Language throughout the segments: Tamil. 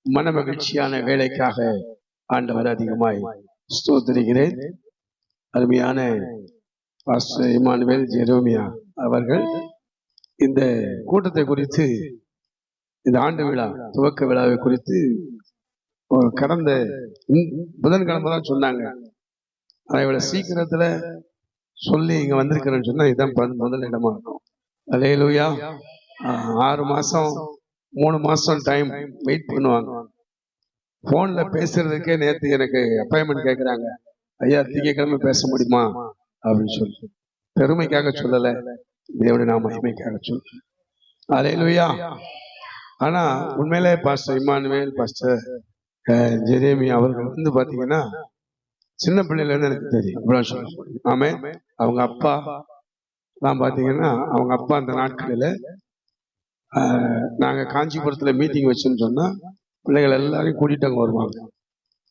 மன மகிழ்ச்சியான வேலைக்காக ஆண்டவர் அதிகமாய் ஸ்தோத்திரிக்கிறேன். அருமையான பாஸ்டர் இமானுவேல் ஜெரோமியா அவர்கள் இந்த கூட்டத்தை குறித்து, இந்த ஆண்டு விழா துவக்க விழாவை குறித்து கடந்த புதன்கிழமை தான் சொன்னாங்க. அதை விட சீக்கிரத்துல சொல்லி இங்க வந்திருக்கிறேன்னு சொன்னா இதுதான் முதல் இடமா இருக்கும். அல்லேலூயா. 6 மாசம் 3 மாசம் டைம் வெயிட் பண்ணுவாங்க. போன்ல பேசுறதுக்கே நேற்று எனக்கு அப்பாயின்மெண்ட் கேட்கறாங்க. ஐயா திங்கட்கிழமை பேச முடியுமா அப்படின்னு சொல்லி, பெருமைக்காக சொல்லல, தேவனுடைய நாம மகிமைக்காக சொல்றேன். அல்லேலூயா. ஆனா உண்மையிலே பாஸ்டர் இமானுவேல், பாஸ்டர் ஜெரேமியா அவர்கள் பாத்தீங்கன்னா சின்ன பிள்ளைல இருந்து எனக்கு தெரியும் சொல்ல முடியும். ஆமே. அவங்க அப்பா நான் பாத்தீங்கன்னா, அவங்க அப்பா அந்த நாட்களில நாங்க காஞ்சிபுரத்துல மீட்டிங் வச்சோன்னு சொன்னா பிள்ளைகள் எல்லாரையும் கூட்டிட்டு அங்க வருவாங்க.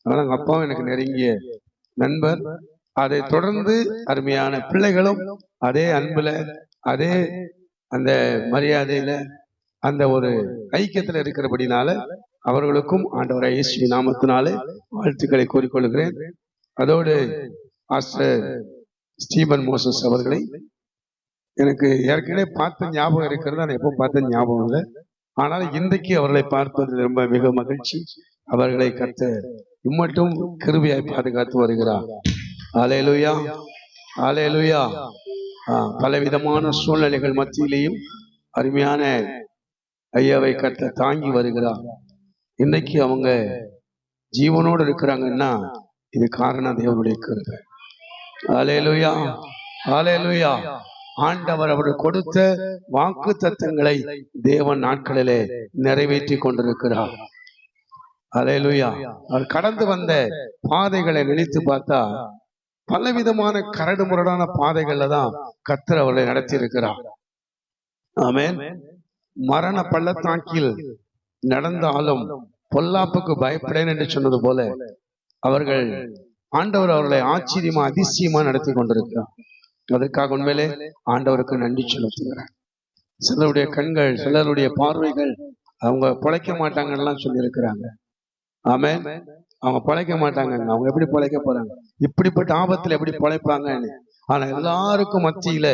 அதனால எங்க அப்பாவும் எனக்கு நெருங்கிய நண்பர். அதை தொடர்ந்து அருமையான பிள்ளைகளும் அதே அன்புல, அதே அந்த மரியாதையில, அந்த ஒரு ஐக்கியத்துல இருக்கிறபடினால அவர்களுக்கும் ஆண்டவராகிய இயேசுவின் நாமத்தினாலே வாழ்த்துக்களை கூறிக்கொள்கிறேன். அதோடு பாஸ்டர் ஸ்டீபன் மோசஸ் அவர்களை எனக்கு ஏற்கனவே பார்த்த ஞாபகம் இருக்கிறது, நான் எப்போ பார்த்த ஞாபகம் இல்லை. ஆனால் இன்றைக்கு அவர்களை பார்ப்பது ரொம்ப மிக மகிழ்ச்சி. அவர்களை கர்த்தர் இம்மட்டும் கிருபையாய் பாதுகாத்து வருகிறார். அல்லேலூயா, அல்லேலூயா. பலவிதமான சூழ்நிலைகள் மத்தியிலேயும் அருமையான ஐயாவை கர்த்தர் தாங்கி வருகிறார். இன்னைக்கு அவங்க ஜீவனோடு இருக்கிறாங்கன்னா இது காரணம் தேவனுடைய கிருபை. அல்லேலூயா, அல்லேலூயா. ஆண்டவர் அவர்கள் கொடுத்த வாக்கு தத்தங்களை தேவன் நாட்களிலே நிறைவேற்றி கொண்டிருக்கிறார். அல்லேலூயா. அவர் கடந்து வந்த பாதைகளை நினைத்து பார்த்தா பலவிதமான கரடு முரடான பாதைகள்ல தான் கர்த்தர் அவர்களை நடத்தி இருக்கிறார். ஆமென். மரண பள்ளத்தாக்கில் நடந்தாலும் பொல்லாப்புக்கு பயப்படேன் என்று சொன்னது போல அவர்கள் ஆண்டவர் அவர்களை ஆச்சரியமா அதிசயமா நடத்தி கொண்டிருக்கிறார். அதற்காக உண்மையிலே ஆண்டவருக்கு நன்றி செலுத்துகிறார். சிலருடைய கண்கள், சிலருடைய பார்வைகள் அவங்க பிழைக்க மாட்டாங்கன்னு சொல்லி இருக்கிறாங்க. ஆமென். அவங்க பிழைக்க மாட்டாங்க. அவங்க எப்படி பிழைக்க போறாங்க? இப்படிப்பட்ட ஆபத்துல எப்படி பிழைப்பாங்கன்னு. ஆனா எல்லாருக்கும் மத்தியில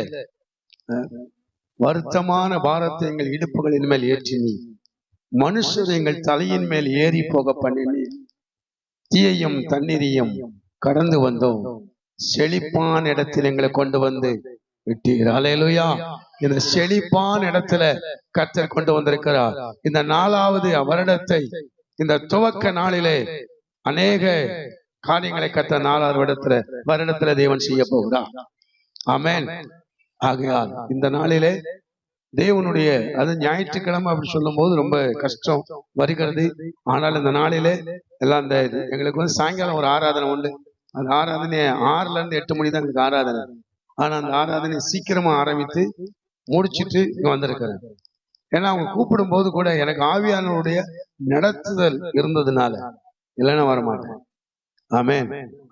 வருத்தமான பாரத்தை எங்கள் இடுப்புகளின் மேல் ஏற்றினி, மனுஷர் எங்கள் தலையின் மேல் ஏறி போக பண்ணினி, தீயையும் தண்ணீரையும் கடந்து வந்தோம், செழிப்பான இடத்தில் எங்களை கொண்டு வந்து விட்டீர். அல்லேலூயா. இந்த செழிப்பான இடத்துல கர்த்தர் கொண்டு வந்திருக்கிறார். இந்த 4வது வருடத்தை, இந்த துவக்க நாளிலே அநேக காரியங்களை கர்த்தர் 4வது வருடத்துல தேவன் செய்ய போகிறார். ஆமென். ஆகையால் இந்த நாளிலே தேவனுடைய, அது ஞாயிற்றுக்கிழமை அப்படி சொல்லும் போது ரொம்ப கஷ்டம் வருகிறது. ஆனால் இந்த நாளிலே எல்லாம் இந்த எங்களுக்கு சாயங்காலம் ஒரு ஆராதனை உண்டு. அந்த ஆராதனை 6ல இருந்து 8 மணி தான் எங்களுக்கு ஆராதனை. ஆனா அந்த ஆராதனை சீக்கிரமா ஆரம்பித்து முடிச்சுட்டு இங்க வந்திருக்கிறேன். ஏன்னா அவங்க கூப்பிடும் போது கூட எனக்கு ஆவியானவருடைய நடத்துதல் இருந்ததுனால, இல்லைன்னா வரமாட்டேன். ஆமென்.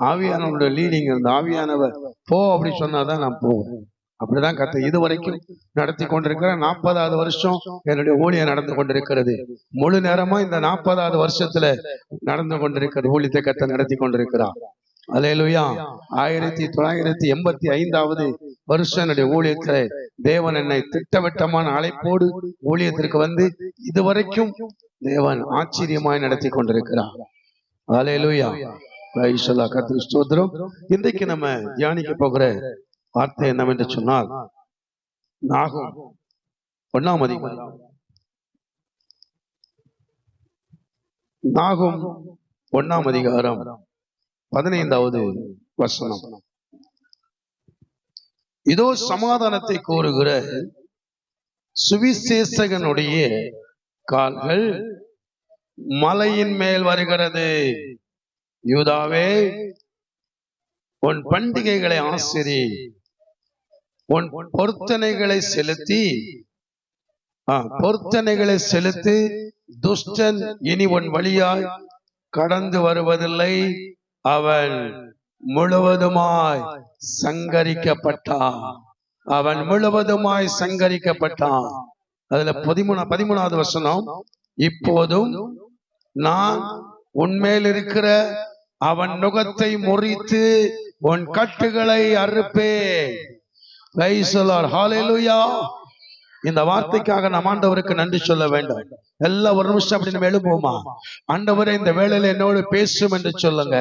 ஆவியானவருடைய லீடிங் இருந்த, ஆவியானவர் போ அப்படி சொன்னாதான் நான் போவேன். அப்படிதான் கர்த்தர் இதுவரைக்கும் நடத்தி கொண்டிருக்கிறேன். 40வது வருஷம் என்னுடைய ஊழியம் நடந்து கொண்டிருக்கிறது. முழு நேரமா இந்த 40வது வருஷத்துல நடந்து கொண்டிருக்கிறது ஊழியத்தை கர்த்தர் நடத்தி கொண்டிருக்கிறார். அல்லேலூயா. 1985வது வருஷம் என்னுடைய ஊழியத்துல தேவன் என்னை திட்டவட்டமான அழைப்போடு ஊழியத்திற்கு வந்து இதுவரைக்கும் தேவன் ஆச்சரியமாய் நடத்தி கொண்டிருக்கிறார். அல்லேலூயா. கர்த்தருக்கு ஸ்தோத்திரம். இன்றைக்கு நம்ம தியானிக்க போகிற வார்த்தை என்னவென்று சொன்னால், நாகும் 1ஆம் அதிகாரம், நாகும் 1ஆம் அதிகாரம் 15வது வசனம். இதோ சமாதானத்தை கோருகிற சுவிசேஷகனுடைய கால்கள் மலையின் மேல் வருகிறது. யூதாவே, உன் பண்டிகைகளை ஆசிரி, உன் பொருத்தனைகளை செலுத்தி துஷ்டன் இனி உன் வழியாய் கடந்து வருவதில்லை. அவன் முழுவதுமாய் சங்கரிக்கப்பட்டான். அவன் முழுவதுமாய் சங்கரிக்கப்பட்டான். அதுல 13வது வசனம், இப்போதும் நான் உன்மேல் இருக்கிற அவன் நுகத்தை முறித்து உன் கட்டுகளை அறுப்பேன். Price the Lord. ஹல்லேலூயா. இந்த வார்த்தைக்காக நாம் ஆண்டவருக்கு நன்றி சொல்ல வேண்டும். எல்லாம் ஒரு நிமிஷம் அப்படி நம்ம எழுப்புவோமா? ஆண்டவரே, இந்த வேளையில என்னோடு பேசும் என்று சொல்லுங்க.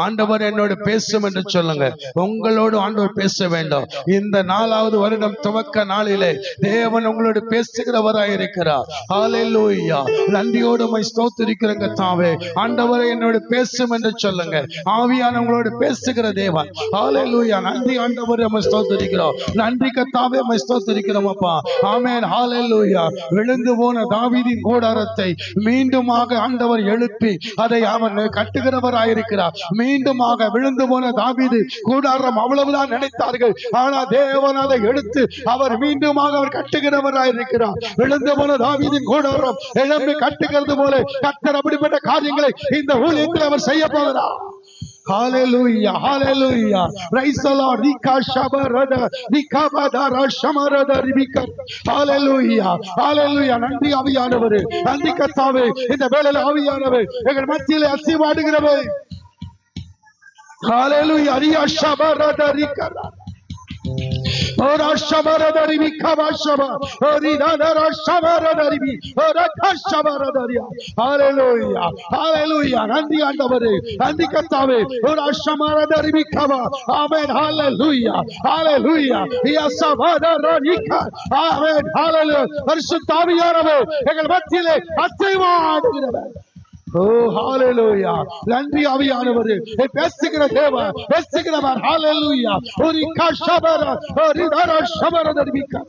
ஆண்டவர் என்னோடு பேசும் என்று சொல்லுங்க. உங்களோடு ஆண்டவர் பேச வேண்டும். இந்த 4வது வருடம் துவக்க நாளிலே தேவன் உங்களோடு பேசுகிறவராய் இருக்கிறார். ஹல்லேலூயா. நன்றியோடு உம்மை ஸ்தோத்திரிக்கிறேங்க தாவே. ஆண்டவரே, என்னோடு பேசும் என்று சொல்லுங்க. ஆவியான உங்களோடு பேசுகிற தேவன். ஹல்லேலூயா. நன்றி ஆண்டவரே, உம்மை ஸ்தோத்திரிக்கிறோம். நன்றி கர்த்தாவே, உம்மை ஸ்தோத்திரிக்கிறோம் அப்பா. ஆமென். ஹல்லேலூயா. விழுந்து போன தாவீதின் கூடாரத்தை மீண்டுமாக ஆண்டவர் எழுப்பி அதை அவன் கட்டுகிறவராயிருக்கிறார். மீண்டுமாக விழுந்து போன தாவீது கூடாரம் அவ்வளவுதான் நினைத்தார்கள். ஆனால் தேவன் அதை எடுத்து அவர் மீண்டுமாக அவர் கட்டுகிறவராயிருக்கிறார். விழுந்து போன தாவீதின் கூடாரம் எழும்பி கட்டுகிறது போல கர்த்தர் அப்படிப்பட்ட காரியங்களை இந்த ஊழியத்தில் அவர் செய்ய போகிறார். Hallelujah, hallelujah. Praise the Lord. Rika shabarada, rika badara shamarada ribika. Hallelujah, hallelujah. நன்றி ஆவியானவரே, நன்றி கர்த்தாவே. இந்த வேளையில ஆவியானவரே எங்கள் மத்தியிலே அசைவாடுகிறவே. Hallelujah. Ria shabarada rika. Ora shabarada ribika bashaba. Ori dara shabarada ribi. Ora shabarada ria. Hallelujah, hallelujah. நன்றி ஆண்டவரே, நன்றி கர்த்தாவே. ora shabarada ribika. Amen. Hallelujah, hallelujah. Ria shabarada rika. Amen. Hallelujah. பரிசுத்த ஆவியானவரே எங்கள் மத்தியிலே அசைவாடுகிறவே. Oh, hallelujah. நன்றி ஆவியானவரே, பேசுகிற தேவன், பேசுகிறவர். hallelujah. ஒரு கஷபர ஒரு தர ஷபர தரிபிக்க.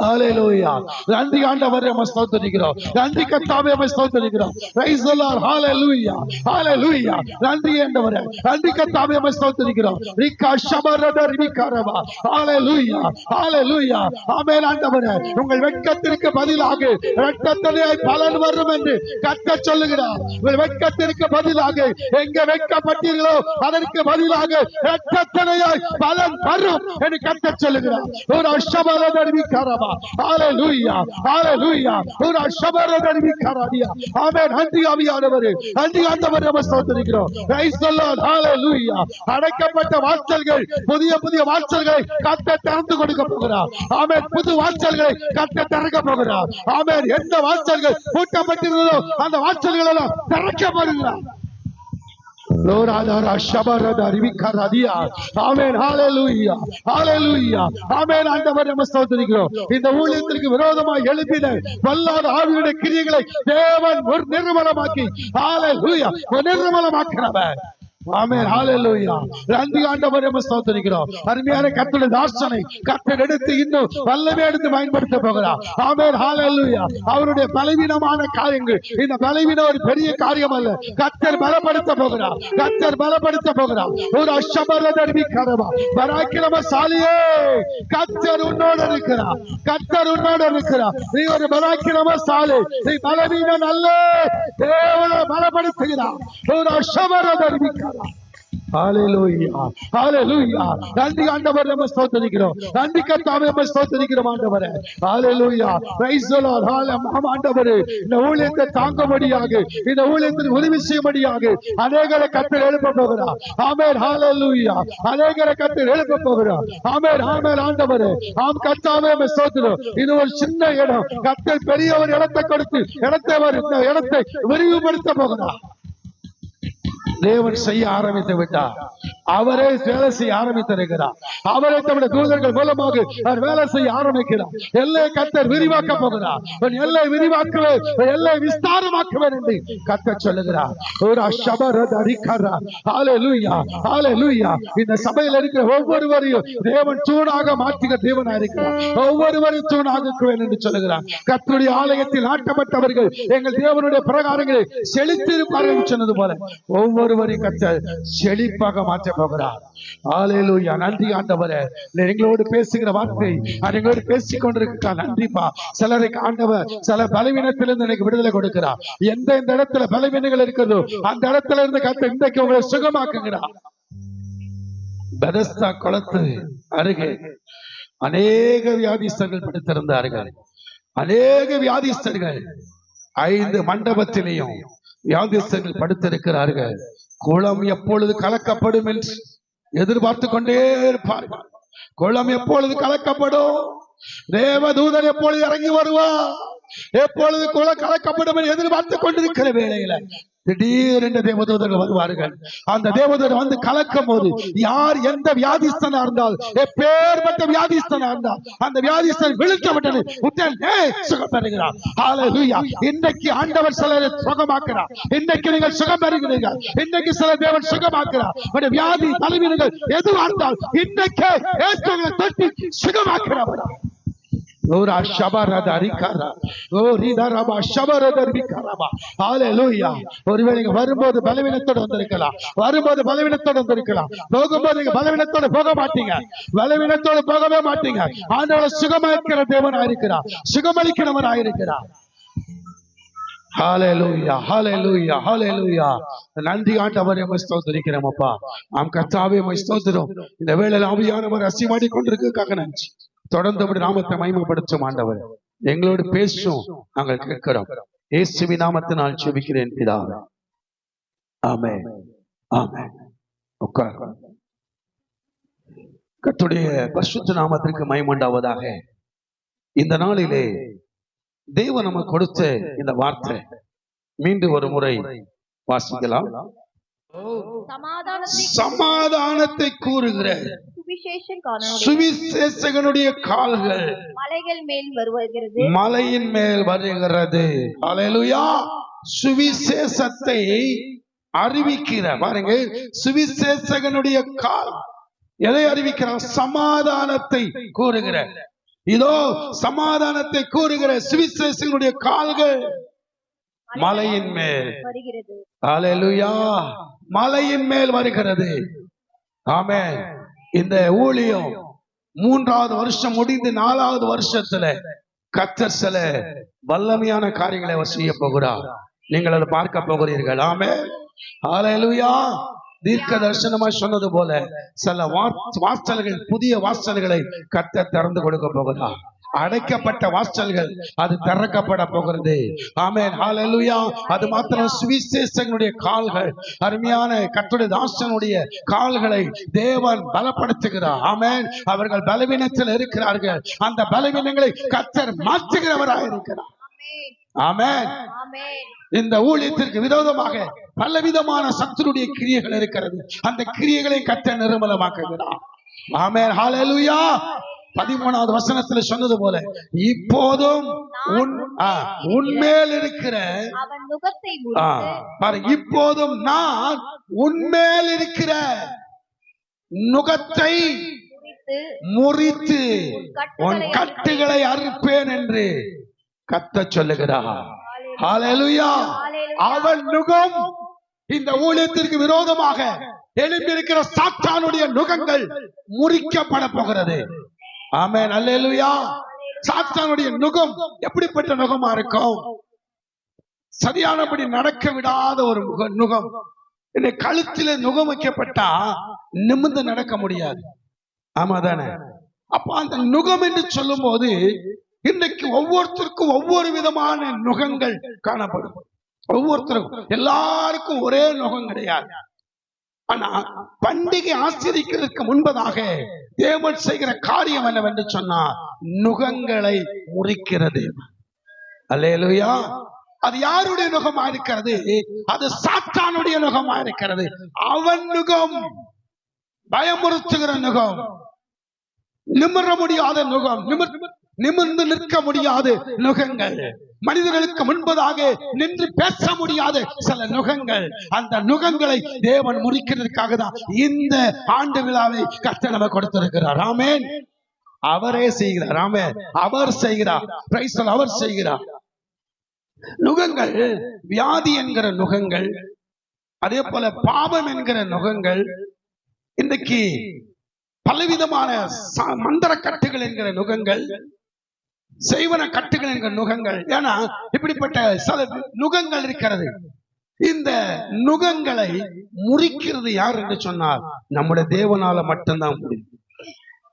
Hallelujah. நன்றி ஆண்டவரே, உம்மை ஸ்தோத்திரிக்கிறோம். நன்றி கர்த்தாவே, உம்மை ஸ்தோத்திரிக்கிறோம். Praise the Lord. Hallelujah, hallelujah. நன்றி ஆண்டவரே, நன்றி கர்த்தாவே, உம்மை ஸ்தோத்திரிக்கிறோம். ரிகா ஷபரத ரிபிகரவா. Hallelujah, hallelujah. ஆமென். ஆண்டவரே, உங்கள் வெட்கத்திற்கு பதிலாக இரக்கத்தினாய் பலன் வரும் என்று கர்த்தர் சொல்லுகிறார். உங்கள் வெட்கத்திற்கு பதிலாக எங்க வெட்கப்பட்டீர்களோ அதற்கு பதிலாக இரக்கத்தினாய் பலன் வரும் என்று கர்த்தர் சொல்லுகிறார். ஒரு ஷபரத ரிபிகரவா. Hallelujah, hallelujah. ora shabarada ribikaradia. Amen. நன்றி ஆவியானவரே, நன்றி ஆண்டவரே, உம்மை ஸ்தோத்திரிக்கிறோம். Praise the Lord. Hallelujah. அடைக்கப்பட்ட வாசல்கள் புதிய புதிய வாசல்களை கர்த்தர் திறந்து கொடுக்க போகிறார். ஆமென். புது வாசல்களை கர்த்தர் திறக்க போகிறார். ஆமென். எந்த வாசல்கள் பூட்டப்பட்டிருந்ததோ அந்த வாசல்கள் எல்லாம் திறக்கப்படுகிறார். லோராதாரா ஷபரதா ரிபிகராதியா. ஆமென். ஹalleluya, ஹalleluya. ஆமென். ஆண்டவரே, உம்மை ஸ்தோத்திரிக்கிறோம். இந்த ஊழியத்திற்கு விரோதமாக எழுப்பின வல்லாத ஆவியுடைய கிரியைகளை தேவன் ஒரு நிர்மலமாக்கி, ஹalleluya, ஒரு நிர்மலமாக்குறவர். ஆமென். ஹalleluya. நன்றி ஆண்டவரே, உம்மை ஸ்தோத்திரிக்கிறோம். அருமையான கர்த்தருடைய தாசனை கர்த்தர் எடுத்து இன்னும் வல்லமை எடுத்து பயன்படுத்த போகிறார். ஆமென். ஹalleluya. அவருடைய பலவீனமான காரியங்கள், இந்த பலவீனம் ஒரு பெரிய காரியம் அல்ல. கர்த்தர் பலப்படுத்த போகிறார். கர்த்தர் பலப்படுத்த போகிறார். ஒரு அஷபரதர்வி கரவா. பராக்கிரமசாலியே, கர்த்தர் உன்னோடு இருக்கிறார். கர்த்தர் உன்னோடு இருக்கிறார். நீ ஒரு பராக்கிரமசாலி. நீ பலவீனம் அல்ல. தேவன் பலப்படுத்துகிறார். ஒரு அஷபரதர்வி. Hallelujah, hallelujah. நன்றி ஆண்டவரே, உம்மை ஸ்தோத்திரிக்கிறோம். நன்றி கர்த்தாவே, உம்மை ஸ்தோத்திரிக்கிறோம் ஆண்டவரே. Hallelujah. Praise the Lord. ஆண்டவரே, இந்த ஊழியத்தை தாங்கும்படியாக, இந்த ஊழியத்திற்கு உதவி செய்யும்படியாக அநேகரை கர்த்தர் எழுப்ப போகிறார். ஆமென். Hallelujah. அநேகரை கர்த்தர் எழுப்ப போகிறார். ஆமென், ஆமென். ஆண்டவரே, ஆம் கர்த்தாவே, உம்மை ஸ்தோத்திரம். இது ஒரு சின்ன இடம். கர்த்தர் பெரிய ஒரு இடத்தை கொடுத்து இந்த இடத்தை விரிவுபடுத்த போகிறார். தேவன் செய்ய ஆரம்பித்து விட்டார். அவரே வேலை செய்ய ஆரம்பித்திருக்கிறார். அவரே தம்முடைய தூதர்கள் மூலமாக அவர் வேலை செய்ய ஆரம்பிக்கிறார். எல்லை கர்த்தர் விரிவாக்க போகிறார். எல்லை விரிவாக்குவேன், எல்லை விஸ்தாரமாக்குவேன் என்று கர்த்தர் சொல்லுகிறார். ஒரு ஷபரத ரிகரா. ஹalleluya, ஹalleluya. இந்த சபையில் இருக்கிற ஒவ்வொருவரையும் தேவன் தூணாக மாற்றுகிற தேவனாக இருக்கிறார். ஒவ்வொருவரையும் தூணாக்குவேன் என்று சொல்லுகிறார். கர்த்தருடைய ஆலயத்தில் நாட்டப்பட்டவர்கள் எங்கள் தேவனுடைய பிரகாரங்களை செழித்திருப்பார்கள் என்று சொன்னது போல ஒவ்வொருவரையும் கர்த்தர் செழிப்பாக மாற்ற போகிறார். ஹalleluya. நன்றி ஆண்டவரே, எங்களோடு பேசுகிற வார்த்தை எங்களோடு பேசிக் கொண்டிருக்கிறார். நன்றிப்பா. சிலருக்கு ஆண்டவர் சில பலவீனத்திலிருந்து எனக்கு விடுதலை கொடுக்கிறார். எந்த இடத்துல பலவீனங்கள் இருக்கிறதோ அந்த இடத்துல இருந்து கர்த்தர் இன்றைக்கு உங்களை சுகமாக்குகிறார். பெதஸ்தா குளத்து அருகே அநேக வியாதிஸ்தர்கள் படுத்திருந்தார்கள். அநேக வியாதிஸ்தர்கள் 5 மண்டபத்திலேயும் வியாதிஸ்தர்கள் படுத்திருக்கிறார்கள். குளம் எப்பொழுது கலக்கப்படும் என்று எதிர்பார்த்து கொண்டே இருப்பார்கள். குளம் எப்பொழுது கலக்கப்படும், தேவதூதன் எப்பொழுது இறங்கி வருவார், எப்பொழுது குளம் கலக்கப்படும் என்று எதிர்பார்த்து கொண்டிருக்கிற வேளையில திடீரென்று தேவதூதர்கள் வருவார்கள். அந்த தேவதூதர் வந்து கலக்கும் போது யார் எந்த வியாதிஸ்தனா இருந்தால், எப்பேற்பட்ட வியாதிஸ்தனா இருந்தால், அந்த வியாதிஸ்தன் விழுத்தப்பட்டது உடனே சுகம் பெறுகிறார். ஹல்லேலூயா. இன்றைக்கு ஆண்டவர் சிலரை சுகமாக்குறார். இன்றைக்கு நீங்கள் சுகம் பெறுகிறீர்கள். இன்றைக்கு சில தேவன் சுகமாக்குறார். உங்களுடைய வியாதி பலவீனங்கள் எதுவாக இருந்தால் இன்றைக்கே இயேசுவை தொட்டு சுகமாக்குறார். ஒருவேளை வரும்போது பலவீனத்தோடு வந்திருக்கலாம், போகும்போது பலவீனத்தோடு போக மாட்டீங்க, பலவீனத்தோடு போகவே மாட்டீங்க. ஆண்டவர் சுகமளிக்கிற தேவனாயிருக்கிறார், சுகமளிக்கிறவராயிருக்கிறார். ஹல்லேலூயா, ஹல்லேலூயா, ஹல்லேலூயா. நன்றி ஆண்டவரே, உம்மை ஸ்தோத்திரிக்கிறோம் அப்பா. நாம் கர்த்தாவே உம்மை ஸ்தோத்திரம். இந்த வேளையில ஆவியானவர் அசைவாடி கொண்டிருக்கிறதுக்காக நன்றி. தொடர்ந்து அப்படி நாமத்தை மகிமைப்படுத்தும் ஆண்டவர். எங்களோடு பேசும், நாங்கள் கேட்கிறோம். இயேசுவின் நாமத்தினால் ஜெபிக்கிறேன் பிதாவே, ஆமென், ஆமென். உட்கார். கர்த்தருடைய பரிசுத்த நாமத்திற்கு மகிமை உண்டாவதாக. இந்த நாளிலே தேவன் நமக்கு கொடுத்த இந்த வார்த்தை மீண்டும் ஒரு முறை வாசிக்கலாம். சமாதானத்தை கூறுகிற சுவிசேஷகனுடைய கால்கள் மலையின் மேல் வருகிறது. ஹல்லேலூயா. சுவிசேஷத்தை அறிவிக்கிற, பாருங்க, சுவிசேஷகனுடைய கால் எதை அறிவிக்கிறார்? சமாதானத்தை கூறுகிற. இதோ சமாதானத்தை கூறுகிற சுவிசேஷகனுடைய கால்கள் மலையின் மேல் வருகிறது. ஹல்லேலூயா. மலையின் மேல் வருகிறது. ஆமென். இந்த ஊழியம் 3வது வருஷம் முடிந்து 4வது வருஷத்துல கர்த்தர் சில வல்லமையான காரியங்களை அவர் செய்ய போகிறார். நீங்கள் அதை பார்க்க போகிறீர்கள். ஆமென். ஹல்லேலூயா. தீர்க்க தரிசனமாய் சொன்னது போல சில வாசல்கள், புதிய வாசல்களை கர்த்தர் திறந்து கொடுக்க போகிறார். அடைக்கப்பட்ட வாசல்கள் அது திறக்கப்பட போகிறது. ஆமென். ஹல்லேலூயா. அது மாத்திரம் சுவிசேஷகனுடைய கால்கள், அருமையான கர்த்தருடைய தாசனுடைய கால்களை தேவன் பலப்படுத்துகிறார். ஆமென். அவர்கள் பலவீனத்தில் இருக்கிறார்கள். அந்த பலவீனங்களை கர்த்தர் மாற்றுகிறவராக இருக்கிறார். ஆமென். இந்த ஊழியத்திற்கு விரோதமாக பலவிதமான சத்துருடைய கிரியைகள் இருக்கிறது. அந்த கிரியைகளை கர்த்தர் நிர்மூலமாக்குகிறார். ஆமென். ஹல்லேலூயா. 13வது வசனத்தில் சொன்னது போல இப்போதும் உன்மேல் இருக்கிற, இப்போதும் நான் உன்மேல் இருக்கிற நுகத்தை முறித்து உன் கட்டுகளை அறுப்பேன் என்று கர்த்தர் சொல்லுகிறார். ஹல்லேலூயா. அவன் நுகம் இந்த ஊழியத்திற்கு விரோதமாக எழும்பியிருக்கிற சாத்தானுடைய நுகங்கள் முறிக்கப்பட போகிறது. ஆமென். அல்லேலூயா. சாத்தானுடைய நுகம் எப்படிப்பட்ட நுகமா இருக்கும்? சரியானபடி நடக்க விடாத ஒரு நுகம். கழுத்தில நுகம் வைக்கப்பட்டா நிமிர்ந்து நடக்க முடியாது. ஆமா தானே? அப்ப அந்த நுகம் என்று சொல்லும் போது இன்றைக்கு ஒவ்வொருத்தருக்கும் ஒவ்வொரு விதமான நுகங்கள் காணப்படும். ஒவ்வொருத்தருக்கும், எல்லாருக்கும் ஒரே நுகம் கிடையாது. ஆனா பண்டிகை ஆசிரிக்கிறதுக்கு முன்பதாக தேவன் செய்கிற காரியம் என்னவென்று சொன்னார்? நுகங்களை முறிக்கிறது. அல்லேலூயா. அது யாருடைய நுகமா இருக்கிறது? அது சாத்தானுடைய நுகமா இருக்கிறது. அவன் நுகம், பயமுறுத்துகிற நுகம், நிமிர முடியாத நுகம், நிமிர்ந்து நிற்க முடியாத நுகங்கள், மனிதர்களுக்கு முன்பதாக நின்று பேச முடியாத சில நுகங்கள். அந்த நுகங்களை தேவன் முறிக்கிறதுக்காக தான் இந்த ஆண்டு விழாவை கர்த்தர் நமக்கு கொடுத்திருக்கிறார். ஆமென். அவரே செய்கிறார். ஆமென். அவர் செய்கிறார். Price the Lord. அவர் செய்கிறார். நுகங்கள், வியாதி என்கிற நுகங்கள், அதே போல பாவம் என்கிற நுகங்கள், இன்றைக்கு பலவிதமான மந்திர கட்டுகள் என்கிற நுகங்கள், செய்வன கட்டுகள் என்கிற நுகங்கள். ஏன்னா இப்படிப்பட்ட சில நுகங்கள் இருக்கிறது. இந்த நுகங்களை முறிக்கிறது யார் என்று சொன்னால் நம்முடைய தேவனால மட்டும்தான் முடியும்.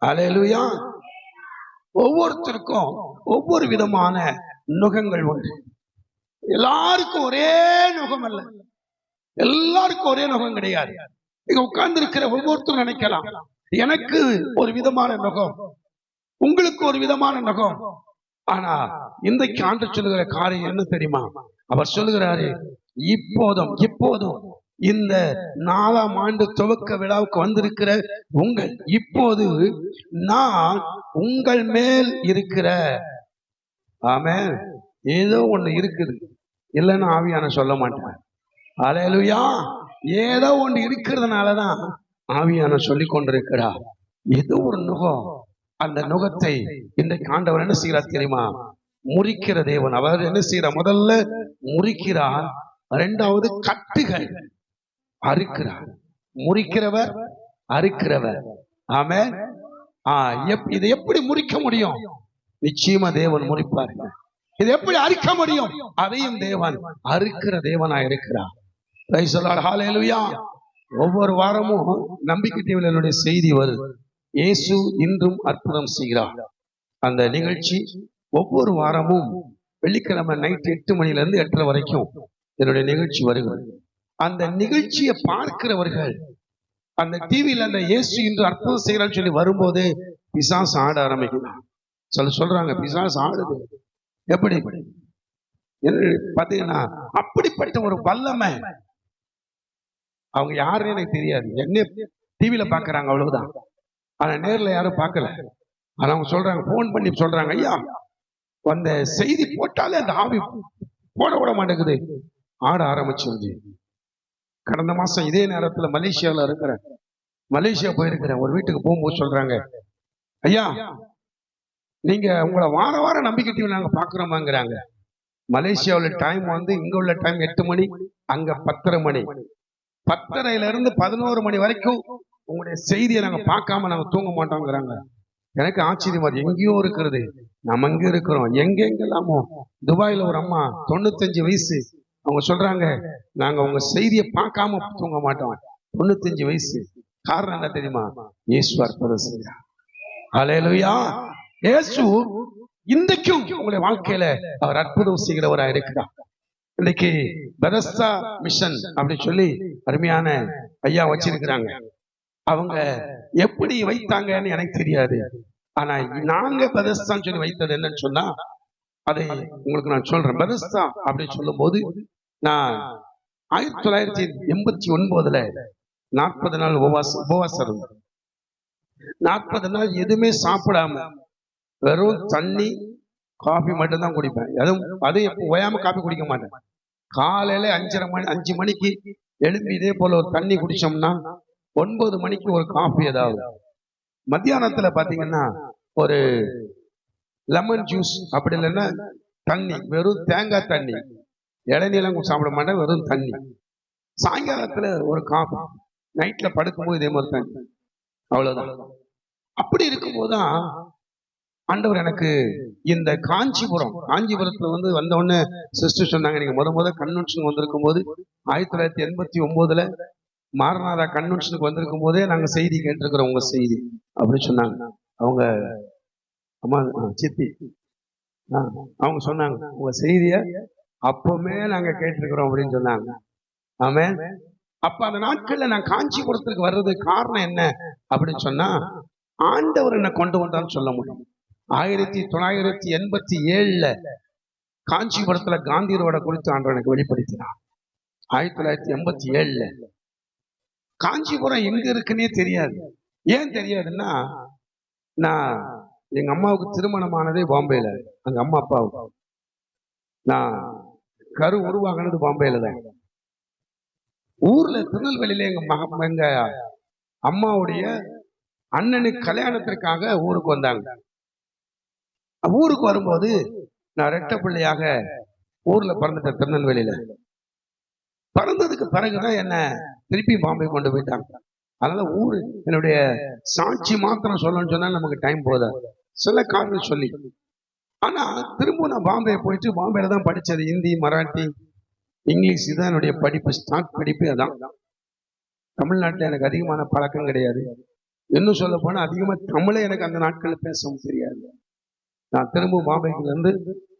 அல்லேலூயா. ஒவ்வொருத்தருக்கும் ஒவ்வொரு விதமான நுகங்கள் உண்டு. எல்லாருக்கும் ஒரே நுகம் அல்ல, எல்லாருக்கும் ஒரே நுகம் கிடையாது. இங்க உட்கார்ந்து இருக்கிற ஒவ்வொருத்தரும் நினைக்கலாம், எனக்கு ஒரு விதமான நுகம், உங்களுக்கு ஒரு விதமான நுகம். ஆனா இன்றைக்கு ஆண்டு சொல்லுகிற காரியம் என்ன தெரியுமா? அவர் சொல்லுகிறாரு, இப்போதும் இந்த 4ஆம் ஆண்டு துவக்க விழாவுக்கு வந்திருக்கிற உங்கள், இப்போது நான் உங்கள் மேல் இருக்கிற, ஆமென், ஏதோ ஒண்ணு இருக்குது, இல்லைன்னு ஆவியான சொல்ல மாட்டேன். அல்லேலூயா. ஏதோ ஒன்று இருக்கிறதுனாலதான் ஆவியான சொல்லி கொண்டிருக்கிறார். ஏதோ ஒரு நுகம், அந்த நுகத்தை இன்றைக்கு ஆண்டவர் என்ன செய்கிறார் தெரியுமா? முறிக்கிற தேவன். அவர் என்ன செய்யறார்? முதல்ல முறிக்கிறார், இரண்டாவது கட்டுகள் அறுக்கிறார். முறிக்கிறவர், அறுக்கிறவர். ஆமென். இதை எப்படி முறிக்க முடியும்? நிச்சயமா தேவன் முறிப்பார்கள். இதை எப்படி அறுக்க முடியும்? அதையும் தேவன் அறுக்கிற தேவனா இருக்கிறார். Praise the Lord. ஹல்லேலூயா. ஒவ்வொரு வாரமும் நம்பிக்கை டிவியில் என்னுடைய செய்தி வருது, இயேசு இன்றும் அற்புதம் செய்கிறார். அந்த நிகழ்ச்சி ஒவ்வொரு வாரமும் வெள்ளிக்கிழமை நைட் 8 மணிலிருந்து 8:30 வரைக்கும் என்னுடைய நிகழ்ச்சி வருகிறது. அந்த நிகழ்ச்சியை பார்க்கிறவர்கள் அந்த டிவியில அந்த இயேசு இன்று அற்புதம் செய்கிறான்னு சொல்லி வரும்போது பிசாசு ஆட ஆரம்பிக்கிறான். சொல்றாங்க, பிசாசு ஆடுது. எப்படி பாத்தீங்கன்னா அப்படிப்பட்ட ஒரு வல்லமை. அவங்க யாருன்னு எனக்கு தெரியாது, என்ன டிவியில பாக்குறாங்க அவ்வளவுதான். ஆனா நேர்ல யாரும் பார்க்கல. ஆனா அவங்க சொல்றாங்க, போன் பண்ணி சொல்றாங்க, ஐயா அந்த செய்தி போட்டாலே அந்த ஆவி போட விட மாட்டேங்குது, ஆட ஆரம்பிச்சு. கடந்த மாசம் இதே நேரத்துல மலேசியா போயிருக்கிறேன். ஒரு வீட்டுக்கு போகும்போது சொல்றாங்க, ஐயா நீங்க உங்களை வாரம் நம்பிக்கை டிவி நாங்க பாக்குறோமாங்கிறாங்க. மலேசியாவில் டைம் வந்து இங்க உள்ள டைம் 8 மணி, அங்க 10:30 மணி. 10:30 11 மணி வரைக்கும் உங்களுடைய செய்தியை நாங்க பார்க்காம நாங்க தூங்க மாட்டோங்கிறாங்க. எனக்கு ஆச்சரியமா, எங்கேயோ இருக்கிறது, நம்ம இங்க இருக்கிறோம், எங்கெல்லாமோ. துபாயில ஒரு அம்மா 95 வயசு, அவங்க சொல்றாங்க, நாங்க உங்க செய்தியை பார்க்காம தூங்க மாட்டோம். 95 வயசு. காரணம் என்ன தெரியுமா? இயேசு அற்புதம் செய்கிறார். ஹல்லேலூயா. இயேசு இன்றைக்கும் உங்களுடைய வாழ்க்கையில அவர் அற்புதம் செய்கிறவராக இருக்கிறார். இன்னைக்கு பெதஸ்தா மிஷன் அப்படி சொல்லி அருமையான ஐயா வச்சிருக்கிறாங்க. அவங்க எப்படி வைத்தாங்கன்னு எனக்கு தெரியாது. ஆனா நாங்க பெதஸ்தான் சொல்லி வைத்தது என்னன்னு சொன்னா, அதை உங்களுக்கு நான் சொல்றேன். பெதஸ்தா அப்படின்னு சொல்லும் போது, நான் 1989 40 நாள் உபவாசம் இருந்தேன். 40 நாள் எதுவுமே சாப்பிடாம வெறும் தண்ணி காபி மட்டும்தான் குடிப்பேன். அதுவும் ஓயாம காபி குடிக்க மாட்டேன். காலையில 5 மணிக்கு எழுப்பி இதே போல ஒரு தண்ணி குடிச்சோம்னா 9 மணிக்கு ஒரு காபி ஏதாவது. மத்தியானத்துல பாத்தீங்கன்னா ஒரு லெமன் ஜூஸ், அப்படி இல்லைன்னா தண்ணி, வெறும் தேங்காய் தண்ணி, இளநீலாம் சாப்பிட மாட்டேன், வெறும் தண்ணி. சாயங்காலத்துல ஒரு காபி, நைட்ல படுக்கும்போது இதே மாதிரி தண்ணி, அவ்வளவுதான். அப்படி இருக்கும்போதுதான் ஆண்டவர் எனக்கு இந்த காஞ்சிபுரத்துல வந்த உடனே சிஸ்டர் சொன்னாங்க, நீங்க முத கன்வென்ஷன் வந்திருக்கும் போது 1989 மாரநாதா கன்வென்ஷனுக்கு வந்திருக்கும் போதே நாங்க செய்தி கேட்டிருக்கிறோம், உங்க செய்தி அப்படின்னு சொன்னாங்க. அவங்க அம்மா சித்தி அவங்க சொன்னாங்க, உங்க செய்திய அப்பவுமே நாங்க கேட்டிருக்கிறோம் அப்படின்னு சொன்னாங்க. ஆமென். அப்ப அந்த நாட்கள்ல நான் காஞ்சிபுரத்துக்கு வர்றதுக்கு காரணம் என்ன அப்படின்னு சொன்னா, ஆண்டவர் என்ன கொண்டு வந்தான்னு சொல்ல முடியும். 1987 காஞ்சிபுரத்துல காந்தி ரோட குறித்து ஆண்டவர் எனக்கு வெளிப்படுத்தினார். 1987 காஞ்சிபுரம் எங்க இருக்குன்னே தெரியாது. ஏன் தெரியாதுன்னா, நான் எங்க அம்மாவுக்கு திருமணமானதே பாம்பேல, அங்க அம்மா அப்பாவுக்கு. நான் கரு உருவாகினது பாம்பேல தான். ஊர்ல திருநெல்வேலியில எங்க அம்மாவுடைய அண்ணனுக்கு கல்யாணத்திற்காக ஊருக்கு வந்தாங்க. ஊருக்கு வரும்போது நான் ரெட்ட பிள்ளையாக ஊர்ல பிறந்துட்டேன். திருநெல்வேலியில பிறந்ததுக்கு பிறகுதான் என்ன திருப்பி பாம்பே கொண்டு போயிட்டாங்க. அதனால ஊரு என்னுடைய சாட்சி மாத்திரம் சொல்லணும்னு சொன்னா நமக்கு டைம் போதா, சில காரணம் சொல்லி. ஆனா திரும்ப நான் பாம்பே போயிட்டு பாம்பேல தான் படிச்சது. ஹிந்தி, மராட்டி, இங்கிலீஷ் தான் என்னுடைய படிப்பு, ஸ்டார்ட் படிப்பு அதான். தமிழ்நாட்டில் எனக்கு அதிகமான பழக்கம் கிடையாது. இன்னும் சொல்ல போனா அதிகமா தமிழே எனக்கு அந்த நாட்களில் பேசவும் தெரியாது. நான் திரும்ப பாம்பேல இருந்து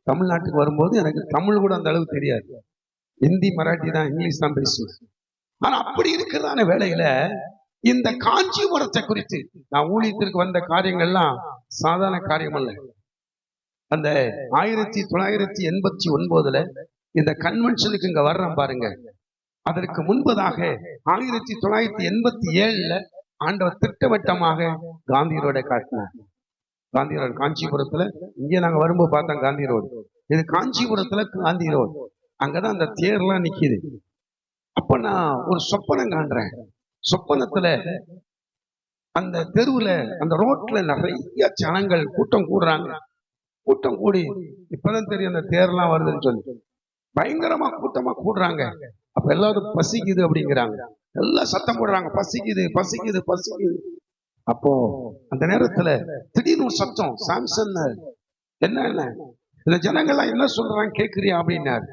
தமிழ்நாட்டுக்கு வரும்போது எனக்கு தமிழ் கூட அந்த அளவுக்கு தெரியாது. ஹிந்தி, மராட்டி தான், இங்கிலீஷ் தான் பேசுவேன். ஆனா அப்படி இருக்கிறதான வேலையில இந்த காஞ்சிபுரத்தை குறித்து நான் ஊழியத்திற்கு வந்த காரியங்கள்லாம் சாதாரண காரியம் அல்ல. அந்த 1989 இந்த கன்வென்ஷனுக்கு இங்க வர்றேன் பாருங்க. அதற்கு முன்பதாக 1987 ஆண்டவர் திட்டவட்டமாக காந்தி ரோடை காட்டினார். காந்தி ரோடு காஞ்சிபுரத்துல, இங்கே நாங்க வரும்போது பார்த்தோம் காந்தி ரோடு. இது காஞ்சிபுரத்துல காந்தி ரோடு. அங்கதான் அந்த தேர்லாம் நிக்குது. அப்ப நான் ஒரு சொப்பனம் காண்றேன். சொப்பனத்துல அந்த தெருவுல, அந்த ரோட்ல நிறைய ஜனங்கள் கூட்டம் கூடுறாங்க. கூட்டம் கூடி இப்பதான் தெரியும் அந்த தேர்லாம் வருதுன்னு சொல்லி பயங்கரமா கூட்டமா கூடுறாங்க. அப்ப எல்லாரும் பசிக்குது அப்படிங்கிறாங்க. எல்லாம் சத்தம் போடுறாங்க, பசிக்குது பசிக்குது பசிக்குது. அப்போ அந்த நேரத்துல திடீர்னு ஒரு சத்தம், சாம்சன் என்ன என்ன இந்த ஜனங்கள்லாம் என்ன சொல்றாங்க கேக்குறியா அப்படின்னாரு.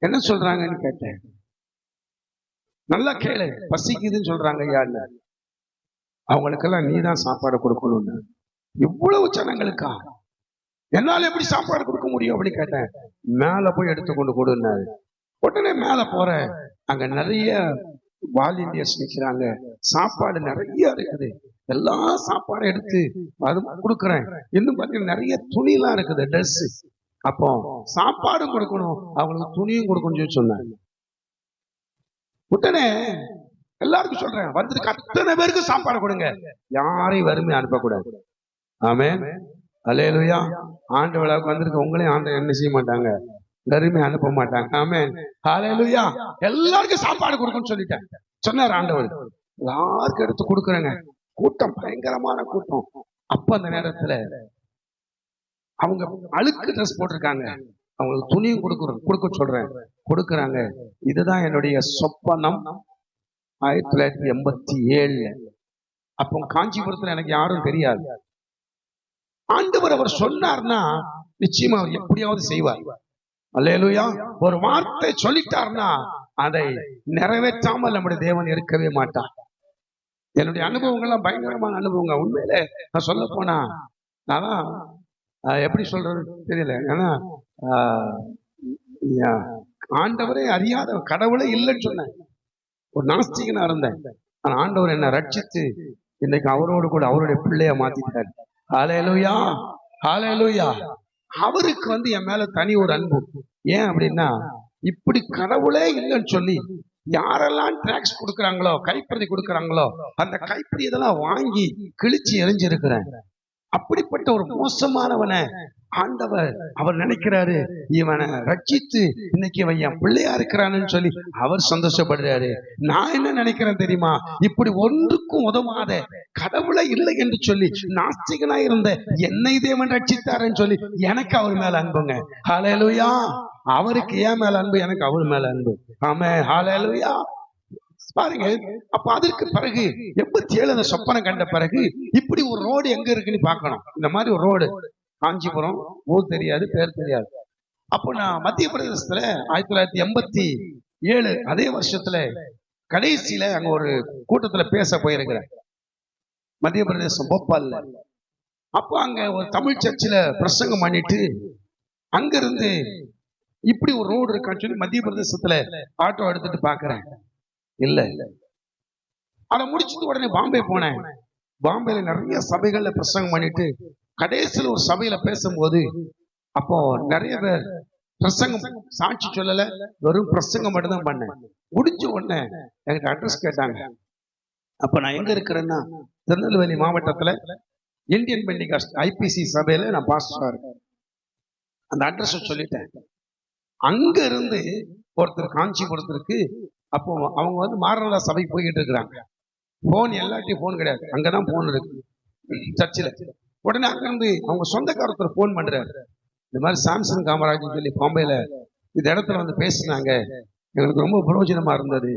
என்ன சொல்றாங்கன்னு கேட்டேன். நல்லா கேளு, பசிக்குதுன்னு சொல்றாங்க ஐயா. அவங்களுக்கெல்லாம் நீதான் சாப்பாடு கொடுக்கணும்னு. இவ்வளவு ஜனங்களுக்கா? என்னால எப்படி சாப்பாடு கொடுக்க முடியும் அப்படின்னு கேட்டேன். மேல போய் எடுத்துக்கொண்டு கொடுன்னாரு. உடனே மேல போறேன். அங்க நிறைய வாலண்டியர்ஸ் நிக்கிறாங்க. சாப்பாடு நிறைய இருக்குது. எல்லா சாப்பாடும் எடுத்து அது கொடுக்குறேன். இன்னும் பாத்தீங்கன்னா நிறைய துணி எல்லாம் இருக்குது, ட்ரெஸ். அப்போ சாப்பாடும் கொடுக்கணும், அவங்களுக்கு துணியும் கொடுக்கணும்னு சொன்னாங்க. உடனே எல்லாருக்கும் சொல்றேன், வந்துருக்கு அத்தனை பேருக்கு சாப்பாடு கொடுங்க, யாரையும் வறுமை அனுப்பக்கூடாது. ஆமென், அல்லேலூயா. ஆண்டு விழாவுக்கு வந்திருக்க உங்களையும் ஆண்டு என்ன செய்ய மாட்டாங்க, வறுமை அனுப்ப மாட்டாங்க. ஆமென், அல்லேலூயா. எல்லாருக்கும் சாப்பாடு கொடுக்கணும்னு சொல்லிட்டேன், சொன்னார் ஆண்டவர். எல்லாருக்கும் எடுத்து கொடுக்குறேங்க. கூட்டம் பயங்கரமான கூட்டம். அப்ப அந்த நேரத்துல அவங்க அழுக்கு ட்ரெஸ் போட்டிருக்காங்க, அவங்களுக்கு துணியும் கொடுக்க சொல்றேன், கொடுக்குறாங்க. இதுதான் என்னுடைய சொப்பனம். 1987. அப்போ காஞ்சிபுரத்துல எனக்கு யாரும் தெரியாது. ஆண்டவர் அவர் சொன்னார்னா நிச்சயமா அவர் எப்படியாவது செய்வார். அல்லேலூயா. ஒரு வார்த்தை சொல்லிட்டார்னா அதை நிறைவேற்றாமல் நம்முடைய தேவன் இருக்கவே மாட்டார். என்னுடைய அனுபவங்கள்லாம் பயங்கரமான அனுபவங்க. உண்மையில நான் சொல்ல போனா, நான் எப்படி சொல்றது தெரியல. ஏன்னா ஆண்டவரே அறியாத, கடவுளே இல்லைன்னு சொன்னேன். ஒரு நாஸ்திகனா இருந்தேன். ஆனா ஆண்டவர் என்ன ரட்சித்து இன்னைக்கு அவரோடு கூட அவருடைய பிள்ளைய மாத்திட்டார். ஹல்லேலூயா, ஹல்லேலூயா. அவருக்கு என் மேல தனி ஒரு அன்பு. ஏன் அப்படின்னா, இப்படி கடவுளே இல்லைன்னு சொல்லி யாரெல்லாம் டிராக்ஸ் கொடுக்குறாங்களோ, கைப்பிரதி கொடுக்குறாங்களோ, அந்த கைப்பிரதி இதெல்லாம் வாங்கி கிழிச்சு எரிஞ்சிருக்கிறேன். அப்படிப்பட்ட ஒரு மோசமானவனை ஆண்டவர் அவர் நினைக்கிறாரு, இவனை ரட்சித்து இன்னைக்கு இவன் என் பிள்ளையா இருக்கிறான்னு சொல்லி அவர் சந்தோஷப்படுறாரு. நான் என்ன நினைக்கிறேன் தெரியுமா, இப்படி ஒன்றுக்கும் உதவாத கடவுளை இல்லை என்று சொல்லி நாஸ்திகனா இருந்த என்னை தேவன் ரட்சித்தாருன்னு சொல்லி எனக்கு அவர் மேல அன்புங்க. ஹல்லேலூயா. அவருக்கு ஏன் மேல அன்பு, எனக்கு அவர் மேல அன்பு. ஆமென், ஹல்லேலூயா. பாருங்க. அப்ப அதற்கு பிறகு 87 அந்த சொப்பனம் கண்ட பிறகு இப்படி ஒரு ரோடு எங்க இருக்குன்னு பார்க்கணும். இந்த மாதிரி ஒரு ரோடு காஞ்சிபுரம், ஊர் தெரியாது, பேர் தெரியாது. அப்போ நான் மத்திய பிரதேசத்துல 1987 அதே வருஷத்துல கடைசியில அங்க ஒரு கூட்டத்துல பேச போயிருக்கிறேன், மத்திய பிரதேசம் போபால்ல. அப்போ அங்க ஒரு தமிழ் சர்ச்சில் பிரசங்கம் பண்ணிட்டு அங்க இருந்து இப்படி ஒரு ரோடு இருக்கான்னு சொல்லி மத்திய பிரதேசத்துல ஆட்டோ எடுத்துட்டு பாக்குறேன். இல்ல, அதை முடிச்சுட்டு உடனே பாம்பே போனேன். பாம்பேல நிறைய சபைகள்ல பிரசங்கம் பண்ணிட்டு கடைசியில் ஒரு சபையில பேசும்போது, அப்போ நிறைய பேர் பிரசங்கம் சாட்சி சொல்லல, வெறும் பிரசங்கம் மட்டும் தான் பண்ணேன். முடிஞ்ச உடனே என்கிட்ட அட்ரஸ் கேட்டாங்க. அப்ப நான் எங்க இருக்கிறேன்னா, திருநெல்வேலி மாவட்டத்துல இந்தியன் பெண்டிகாஸ்ட் ஐபிசி சபையில நான் பாஸ்டரா இருக்கேன். அந்த அட்ரஸ் சொல்லிட்டேன். அங்க இருந்து ஒருத்தர் காஞ்சிபுரத்திற்கு, அப்போ அவங்க மாரநாதா சபைக்கு போய்கிட்டு இருக்கிறாங்க. போன் எல்லாத்தையும் போன் கிடையாது, அங்கதான் போன் இருக்கு சர்ச்சில். உடனே அங்க இருந்து அவங்க சொந்தக்காரத்தர் போன் பண்றாரு, இந்த மாதிரி சாம்சன் காமராஜ் சொல்லி பாம்பேல இந்த இடத்துல பேசினாங்க, எங்களுக்கு ரொம்ப பிரயோஜனமா இருந்தது,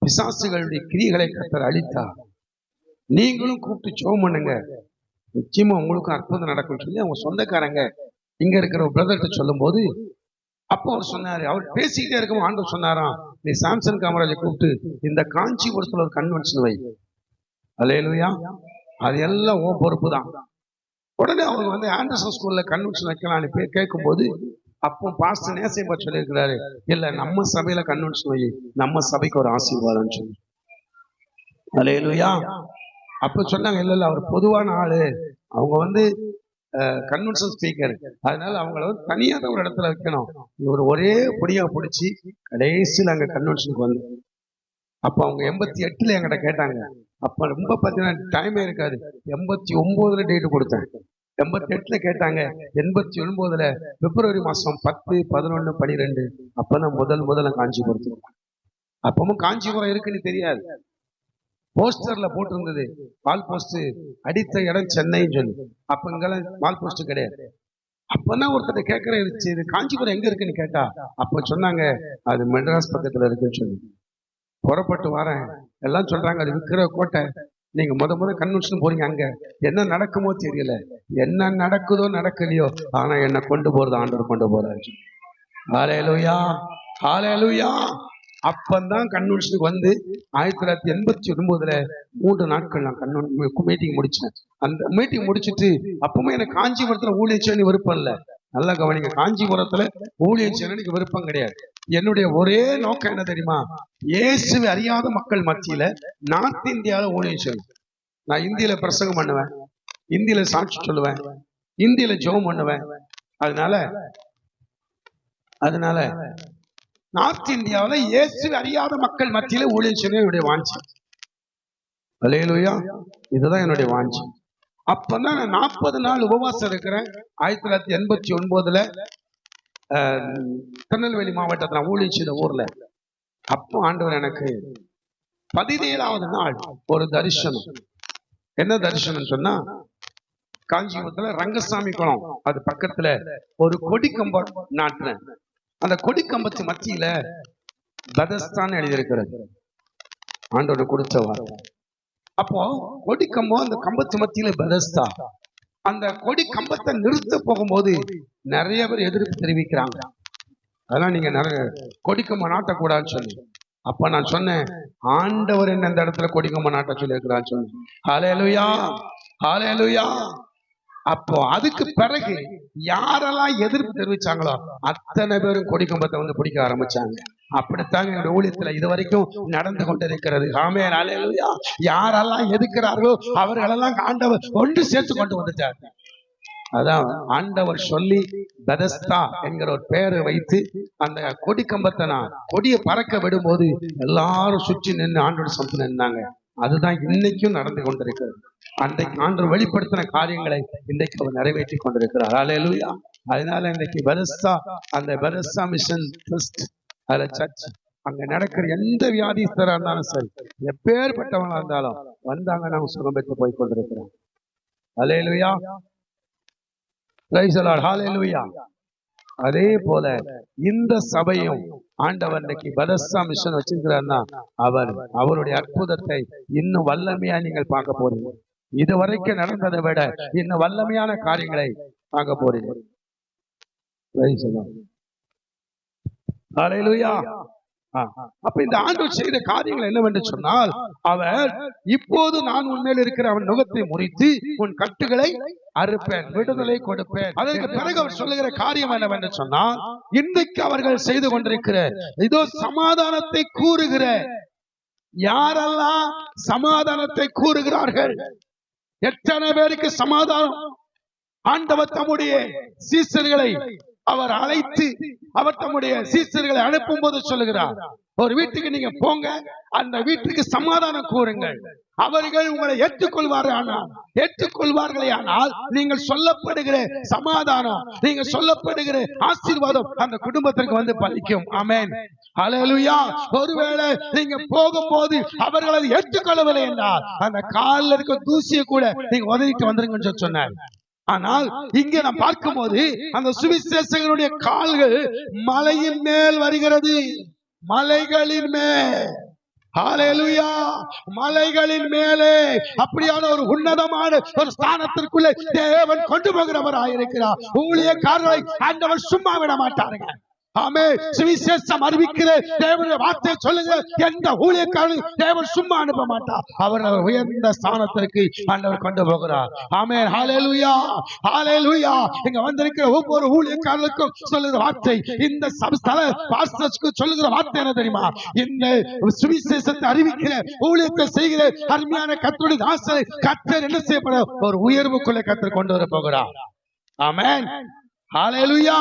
பிசாசுகளுடைய கிரிகளை கர்த்தர் அழித்தார், நீங்களும் கூப்பிட்டு ஜெபம் பண்ணுங்க, நிச்சயமா உங்களுக்கும் அற்புதம் நடக்கும் சொல்லி அவங்க சொந்தக்காரங்க இங்க இருக்கிற ஒரு பிரதர்கிட்ட சொல்லும் போது, அப்போ அவர் சொன்னாரு, அவர் பேசிக்கிட்டே இருக்கும் ஆண்டவர் சொன்னாராம், நீ சாம்சன் காமராஜை கூப்பிட்டு இந்த காஞ்சிபுரத்துல ஒரு கன்வென்ஷன் வை. அல்லேலூயா. அது எல்லாம் ஓ பொறுப்பு தான். உடனே அவங்க வந்து ஆண்டர்சன் ஸ்கூல்ல கன்வென்ஷன் வைக்கலாம்னு போய் கேட்கும்போது, அப்போ பாஸ்டர் நேசையப்பா சொல்லியிருக்கிறாரு, இல்ல நம்ம சபையில கன்வென்ஷன் வை, நம்ம சபைக்கு ஒரு ஆசீர்வாதம் சொல்லி. அல்லேலூயா. அப்ப சொன்னாங்க, இல்ல இல்ல அவர் பொதுவான ஆளு, அவங்க வந்து கன்வென்ஷன் ஸ்பீக்கர், அதனால அவங்கள வந்து தனியாக ஒரு இடத்துல வைக்கணும். இவர் ஒரே பொடியா பிடிச்சி கடைசியில் அங்க கன்வென்ஷனுக்கு வந்து, அப்ப அவங்க 88ல என்கிட்ட கேட்டாங்க. அப்ப ரொம்ப பார்த்தீங்கன்னா டைமே இருக்காது. 89ல டேட் கொடுத்தேன். 88ல கேட்டாங்க. 89ல பிப்ரவரி மாசம் 10, 11, 12 அப்பதான் முதல்ல காஞ்சிபுரத்துக்கு. அப்பவும் காஞ்சிபுரம் இருக்குன்னு தெரியாது. போஸ்டர்ல போட்டிருந்தது, வால் போஸ்ட் அடித்த இடம் சென்னைன்னு சொல்லி. அப்ப இங்கெல்லாம் வால் போஸ்ட் கிடையாது. அப்பதான் ஒருத்தர் கேட்கற இருந்துச்சு, இது காஞ்சிபுரம் எங்க இருக்குன்னு கேட்டா, அப்ப சொன்னாங்க அது மெட்ராஸ் பக்கத்துல இருக்குன்னு சொல்லி. புறப்பட்டு வரேன், எல்லாம் சொல்றாங்க அது விக்கிற கோட்டை, நீங்க முத கன்வென்ஷன் போறீங்க, அங்க என்ன நடக்குமோ தெரியல, என்ன நடக்குதோ நடக்கலையோ, ஆனா என்ன கொண்டு போறது ஆண்டவர் கொண்டு போறாரு. ஹல்லேலூயா, ஹல்லேலூயா. அப்பந்தான் கன்வென்ஷனுக்கு வந்து 1989ல 3 நாட்கள் நான் மீட்டிங் முடிச்சேன். அந்த மீட்டிங் முடிச்சுட்டு அப்பவுமே எனக்கு காஞ்சிபுரத்துல ஊழியம் செய்ய விருப்பம் இல்லை. நல்லா கவனிங்க, காஞ்சிபுரத்துல ஊழியம் செய்ய எனக்கு விருப்பம் கிடையாது. என்னுடைய ஒரே நோக்கம் என்ன தெரியுமா, இயேசுவை அறியாத மக்கள் மத்தியில நார்த் இந்தியாவில ஊழியம் செய்யணும். நான் இந்தியில பிரசங்கம் பண்ணுவேன், இந்தியில சாட்சி சொல்லுவேன், இந்தியில ஜெபம் பண்ணுவேன். அதனால நார்த் இந்தியாவில இயேசுவை அறியாத மக்கள் மத்தியில ஊழியம் செய்ய என்னுடைய வாஞ்சி. அல்லேலூயா, இதுதான் என்னுடைய வாஞ்சி. அப்பதான் நான் 40 நாள் உபவாசம் இருக்கிறேன். 1989ல திருநெல்வேலி மாவட்டத்தில் நான் ஊழியம் செய்த ஊர்ல. அப்போ ஆண்டவர் எனக்கு 17வது நாள் ஒரு தரிசனம். என்ன தரிசனம் சொன்னா, காஞ்சிபுரத்துல ரங்கசாமி குளம் அது பக்கத்துல ஒரு கொடி கம்பம் நாட்டுறேன். அந்த கொடி கம்பத்து மத்தியில பெதஸ்தான் எழுதியிருக்கிறது, ஆண்டவர் கொடுத்த வார்த்தை. அப்போ கொடி கம்பம், அந்த கம்பத்து மத்தியில பெதஸ்தா. அந்த கொடி கம்பத்தை நிறுத்த போகும்போது நிறைய பேர் எதிர்ப்பு தெரிவிக்கிறாங்க, அதெல்லாம் நீங்க நிறைய கொடி கம்பம் நாட்டக்கூடாதுன்னு சொல்லி. அப்ப நான் சொன்னேன், ஆண்டவர் என்ன இந்த இடத்துல கொடி கம்பம் நாட்ட சொல்லி இருக்கிறான்னு சொன்னேன். ஹல்லேலூயா, ஹல்லேலூயா. அப்போ அதுக்கு பிறகு யாரெல்லாம் எதிர்ப்பு தெரிவிச்சாங்களோ அத்தனை பேரும் கொடி கம்பத்தை வந்து பிடிக்க ஆரம்பிச்சாங்க. அப்படித்தாங்க என்னுடைய ஊழியத்துல இது வரைக்கும் நடந்து கொண்டிருக்கிறது. ஆமென், அல்லேலூயா. யாரெல்லாம் எதிர்க்கிறார்களோ அவர்களெல்லாம் ஆண்டவர் ஒன்று சேர்த்து கொண்டு வந்துட்டார். அதான் ஆண்டவர் சொல்லி பெதஸ்தா என்கிற ஒரு பெயரை வைத்து அந்த கொடி கம்பத்தை நான் கொடியை பறக்க விடும்போது எல்லாரும் சுற்றி நின்று ஆண்டவர் சம்பு நின்னாங்க. அதுதான் இன்னைக்கும் நடந்து கொண்டிருக்கிறது. அன்றைக்கு ஆண்டவர் வெளிப்படுத்தின காரியங்களை இன்றைக்கு அவர் நிறைவேற்றி கொண்டிருக்கிறார். அல்லேலூயா. அதனால இன்றைக்கு பெதஸ்தா, அந்த பெதஸ்தா மிஷன் ட்ரஸ்ட், அதுல சர்ச், அங்க நடக்கிற எந்த வியாதிஸ்தரா இருந்தாலும் சரி, எப்பேற்பட்டவங்களா இருந்தாலும் வந்தாங்க, நாங்க சுகம் பெற்று போய் கொண்டிருக்கிறோம். அல்லேலூயா, பிரைஸ் தி லார்ட், ஹல்லேலூயா. அதே போல இந்த சபையும் ஆண்டவர் இன்னைக்கு பெதஸ்தா மிஷன் வச்சிருக்கிறார்னா அவருடைய அற்புதத்தை இன்னும் வல்லமையா நீங்கள் பார்க்க போறீங்க. இதுவரைக்கும் நடந்ததை விட இன்னும் வல்லமையான காரியங்களை பார்க்க போறீங்க. ஹல்லேலூயா. அப்ப இந்த ஆண்டவர் செய்த காரியங்கள் என்னவென்று சொன்னால், அவர் இப்போது நான் உன்மேல் இருக்கிற அவன் நுகத்தை முறித்து உன் கட்டுகளை அறுப்பேன், விடுதலை கொடுப்பேன். அதற்கு பிறகு அவர் சொல்லுகிற காரியம் என்னவென்று சொன்னால், இன்றைக்கு அவர்கள் செய்து கொண்டிருக்கிற இதோ சமாதானத்தை கூறுகிற, யாரெல்லாம் சமாதானத்தை கூறுகிறார்கள், எத்தனை பேருக்கு சமாதானம் ஆண்டவர் தம்முடைய சீசர்களை அவர் அழைத்து அவர் தம்முடைய சீசர்களை அனுப்பும் போது சொல்லுகிறார், ஒரு வீட்டுக்கு நீங்க போங்க, அந்த வீட்டுக்கு சமாதானம் கூறுங்கள், அவர்கள் உங்களை ஏற்றுக்கொள்வார்களே ஆனால் நீங்கள் சொல்லப்படுகிற சமாதானம், நீங்க சொல்லப்படுகிற ஆசீர்வாதம் அந்த குடும்பத்திற்கு வந்து பலிக்கும். ஆமென், ஹல்லேலூயா. ஒருவேளை நீங்க போகும்போது அவர்கள் அதை ஏற்றுக்கொள்ளவில்லை என்றால் அந்த காலில் இருக்க தூசியை கூட நீங்க உதவிட்டு வந்துருங்கன்னு சொன்னார். ஆனால் இங்கே நாம் பார்க்கும்போது அந்த சுவிசேஷகனுடைய கால்கள் மலையின் மேல் வருகிறது, மலைகளின் மேல். ஹல்லேலூயா, மலைகளின் மேலே அப்படியான ஒரு உன்னதமான ஒரு ஸ்தானத்திற்குள்ளே தேவன் கொண்டு போகிறவராக இருக்கிறார். ஊழியக்காரரை ஆண்டவர் சும்மா விட மாட்டாருங்க. ஆமே, சுவிசேஷம் அறிவிக்கிற தேவனுடைய வார்த்தை சொல்லுங்க, எந்த ஊழியக்காரன் தேவன் சும்மா அனுப்ப மாட்டார். அவர் உயர்ந்த ஸ்தானத்திற்கு ஆண்டவர் கொண்டு போகிறார். ஆமே, ஹalleluya, ஹalleluya. இங்க வந்திருக்கிற ஒவ்வொரு ஊழியக்காரருக்கும் சொல்லுகிற வார்த்தை, இந்த ஸ்தல பாஸ்டர்ஸ்க்கு சொல்லுகிற வார்த்தை என்ன தெரியுமா? இந்த சுவிசேஷத்தை அறிவிக்கிற ஊழியத்தை செய்கிற அருமையான கர்த்தருடைய தாசரை கர்த்தர் என்ன செய்யப்பட ஒரு உயர்வுக்குள்ளே கர்த்தர் கொண்டு வர போகிறார். ஆமென், ஹalleluya.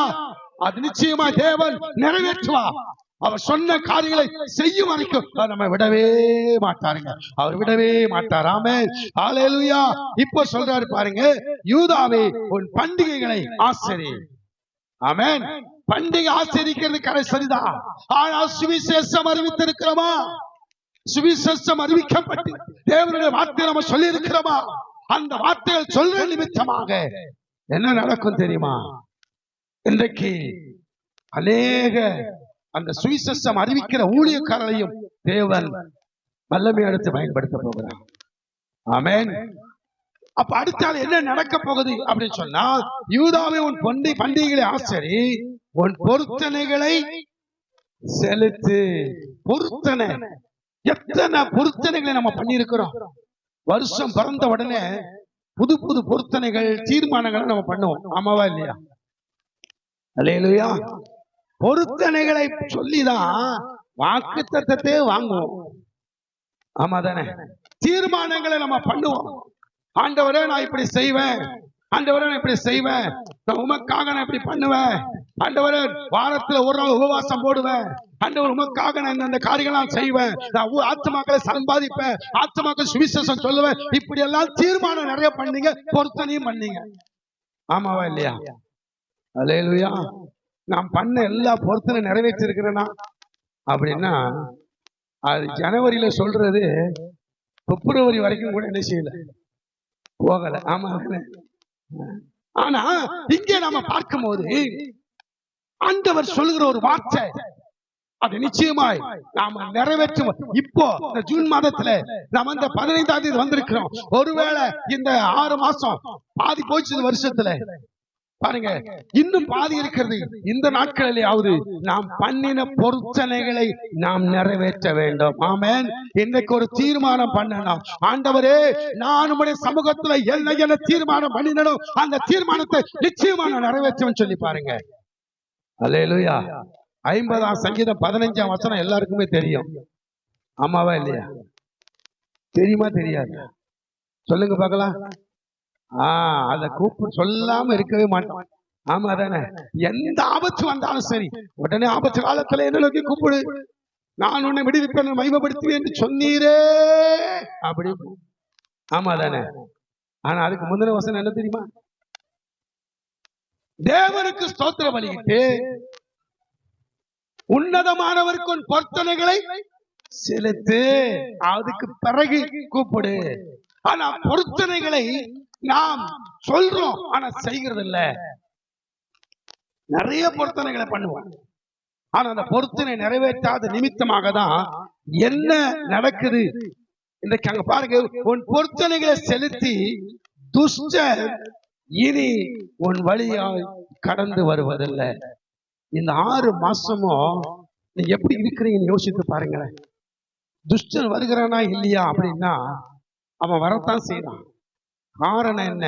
அது நிச்சயமா தேவன் நிறைவேற்றுவார். அவர் சொன்ன காரியங்களை செய்யும் வரைக்கும் நம்ம விடவே மாட்டாருங்க, அவர் விடவே மாட்டார். ஆமென், ஹalleluya. இப்போ சொல்றாரு பாருங்க, யூதாவே உன் பண்டிகைகளை ஆசரி. ஆமென், பண்டிகை ஆசரிக்கிறது சரிதான். ஆனால் சுவிசேஷம் அறிவித்திருக்கிறோமா? சுவிசேஷம் அறிவிக்கப்பட்டு தேவனுடைய வார்த்தையை நம்ம சொல்லி இருக்கிறோமா? அந்த வார்த்தையை சொல்ற நிமித்தமாக என்ன நடக்கும் தெரியுமா? இன்றைக்கு அநேக அந்த சுவிசேஷம் அறிவிக்கிற ஊழியக்காரரையும் தேவன் வல்லமை எடுத்து பயன்படுத்த போகிறார். ஆமென். அப்ப அடுத்தால என்ன நடக்க போகுது அப்படின்னு சொன்னா, யூதாவே உன் பண்டிகைகளை ஆசரி, உன் பொருத்தனைகளை செலுத்து. பொருத்தனை, எத்தனை பொருத்தனைகளை நம்ம பண்ணி இருக்கிறோம். வருஷம் பிறந்த உடனே புது புது பொருத்தனைகள் தீர்மானங்களை நம்ம பண்ணுவோம். ஆமாவா இல்லையா? அல்லேலூயா. பொருத்தனைகளை சொல்லிதான் வாக்குத்தத்தத்தை வாங்குவோம். ஆமா தானே? தீர்மானங்களை நம்ம பண்ணுவோம். ஆண்டவரே நான் இப்படி செய்வேன், ஆண்டவரே நான் இப்படி செய்வேன், நான் உமக்காக நான் இப்படி பண்ணுவேன், ஆண்டவரே வாரத்துல ஒரு நாள் உபவாசம் போடுவேன், ஆண்டவர் உமக்காக நான் இந்த காரியங்கள் நான் செய்வேன், நான் ஆத்துமாக்களை சம்பாதிப்பேன், ஆத்துமாக்கள் சுவிசேஷம் சொல்லுவேன். இப்படி எல்லாம் தீர்மானம் நிறைய பண்ணீங்க, பொருத்தனையும் பண்ணீங்க. ஆமாவா இல்லையா? அல்லேலூயா. நான் பண்ண எல்லா பொருத்தனை நிறைவேற்றிருக்கிறேனா அப்படின்னா, அது ஜனவரியில சொல்றது பிப்ரவரி வரைக்கும் கூட என்ன செய்யல, போகல. ஆமா. ஆனா இங்கே நாம பார்க்கும்போது ஆண்டவர் சொல்லுகிற ஒரு வார்த்தை, அது நிச்சயமாய் நாம நிறைவேற்றும். இப்போ இந்த ஜூன் மாதத்துல நாம இந்த 15ஆம் தேதி வந்திருக்கிறோம். ஒருவேளை இந்த 6 மாசம் பாதி போச்சு வருஷத்துல, பாருங்க இன்னும் பாதி இருக்கிறது. இந்த நாட்களிலேயாவது நாம் பண்ணின பொருத்தனைகளை நாம் நிறைவேற்ற வேண்டும். ஆமென். இன்றைக்கு ஒரு தீர்மானம் பண்ணணும். ஆண்டவரே, நான் உம்முடைய சமூகத்துல என்ன தீர்மானம் பண்ணினோம், அந்த தீர்மானத்தை நிச்சயமா நான் நிறைவேற்றுவேன் சொல்லி பாருங்க. அல்லேலூயா. 50ஆம் சங்கீதம் 15ஆம் வசனம் எல்லாருக்குமே தெரியும். ஆமாவா இல்லையா? தெரியுமா தெரியாது? சொல்லுங்க பார்க்கலாம். அத கூப்பிட்டு சொல்லாம இருக்கவே மாட்டோம். ஆமா தானே? எந்த ஆபத்து வந்தாலும் சரி, உடனே ஆபத்து காலத்துல என்ன நோக்கி கூப்பிடு, நான் உன்னை விடுவிப்பேன், மகிமைப்படுத்துவேன் என்று சொன்னீரே அப்படி. ஆமா தானே? ஆனா அதுக்கு முந்தின வசனம் என்ன தெரியுமா? தேவனுக்கு ஸ்தோத்திர பலியிட்டு உன்னதமானவருக்கு உன் பொருத்தனைகளை செலுத்து, அதுக்கு பிறகு கூப்பிடு. ஆனா பொருத்தனைகளை நாம் சொல்றோம், ஆனா செய்கிறது இல்ல. நிறைய பொருத்தனைகளை பண்ணுவோம், ஆனா அந்த பொருத்தனை நிறைவேற்றாத நிமித்தமாக தான் என்ன நடக்குது இன்றைக்கு. அங்க பாருங்க, உன் பொருத்தனைகளை செலுத்தி துஷ்டர் இனி உன் வழியால் கடந்து வருவதில்லை. இந்த 6 மாசமும் நீங்க எப்படி இருக்கிறீங்கன்னு யோசித்து பாருங்களேன். துஷ்டன் வருகிறானா இல்லையா அப்படின்னா, அவன் வரத்தான் செய்யறான். காரணம் என்ன?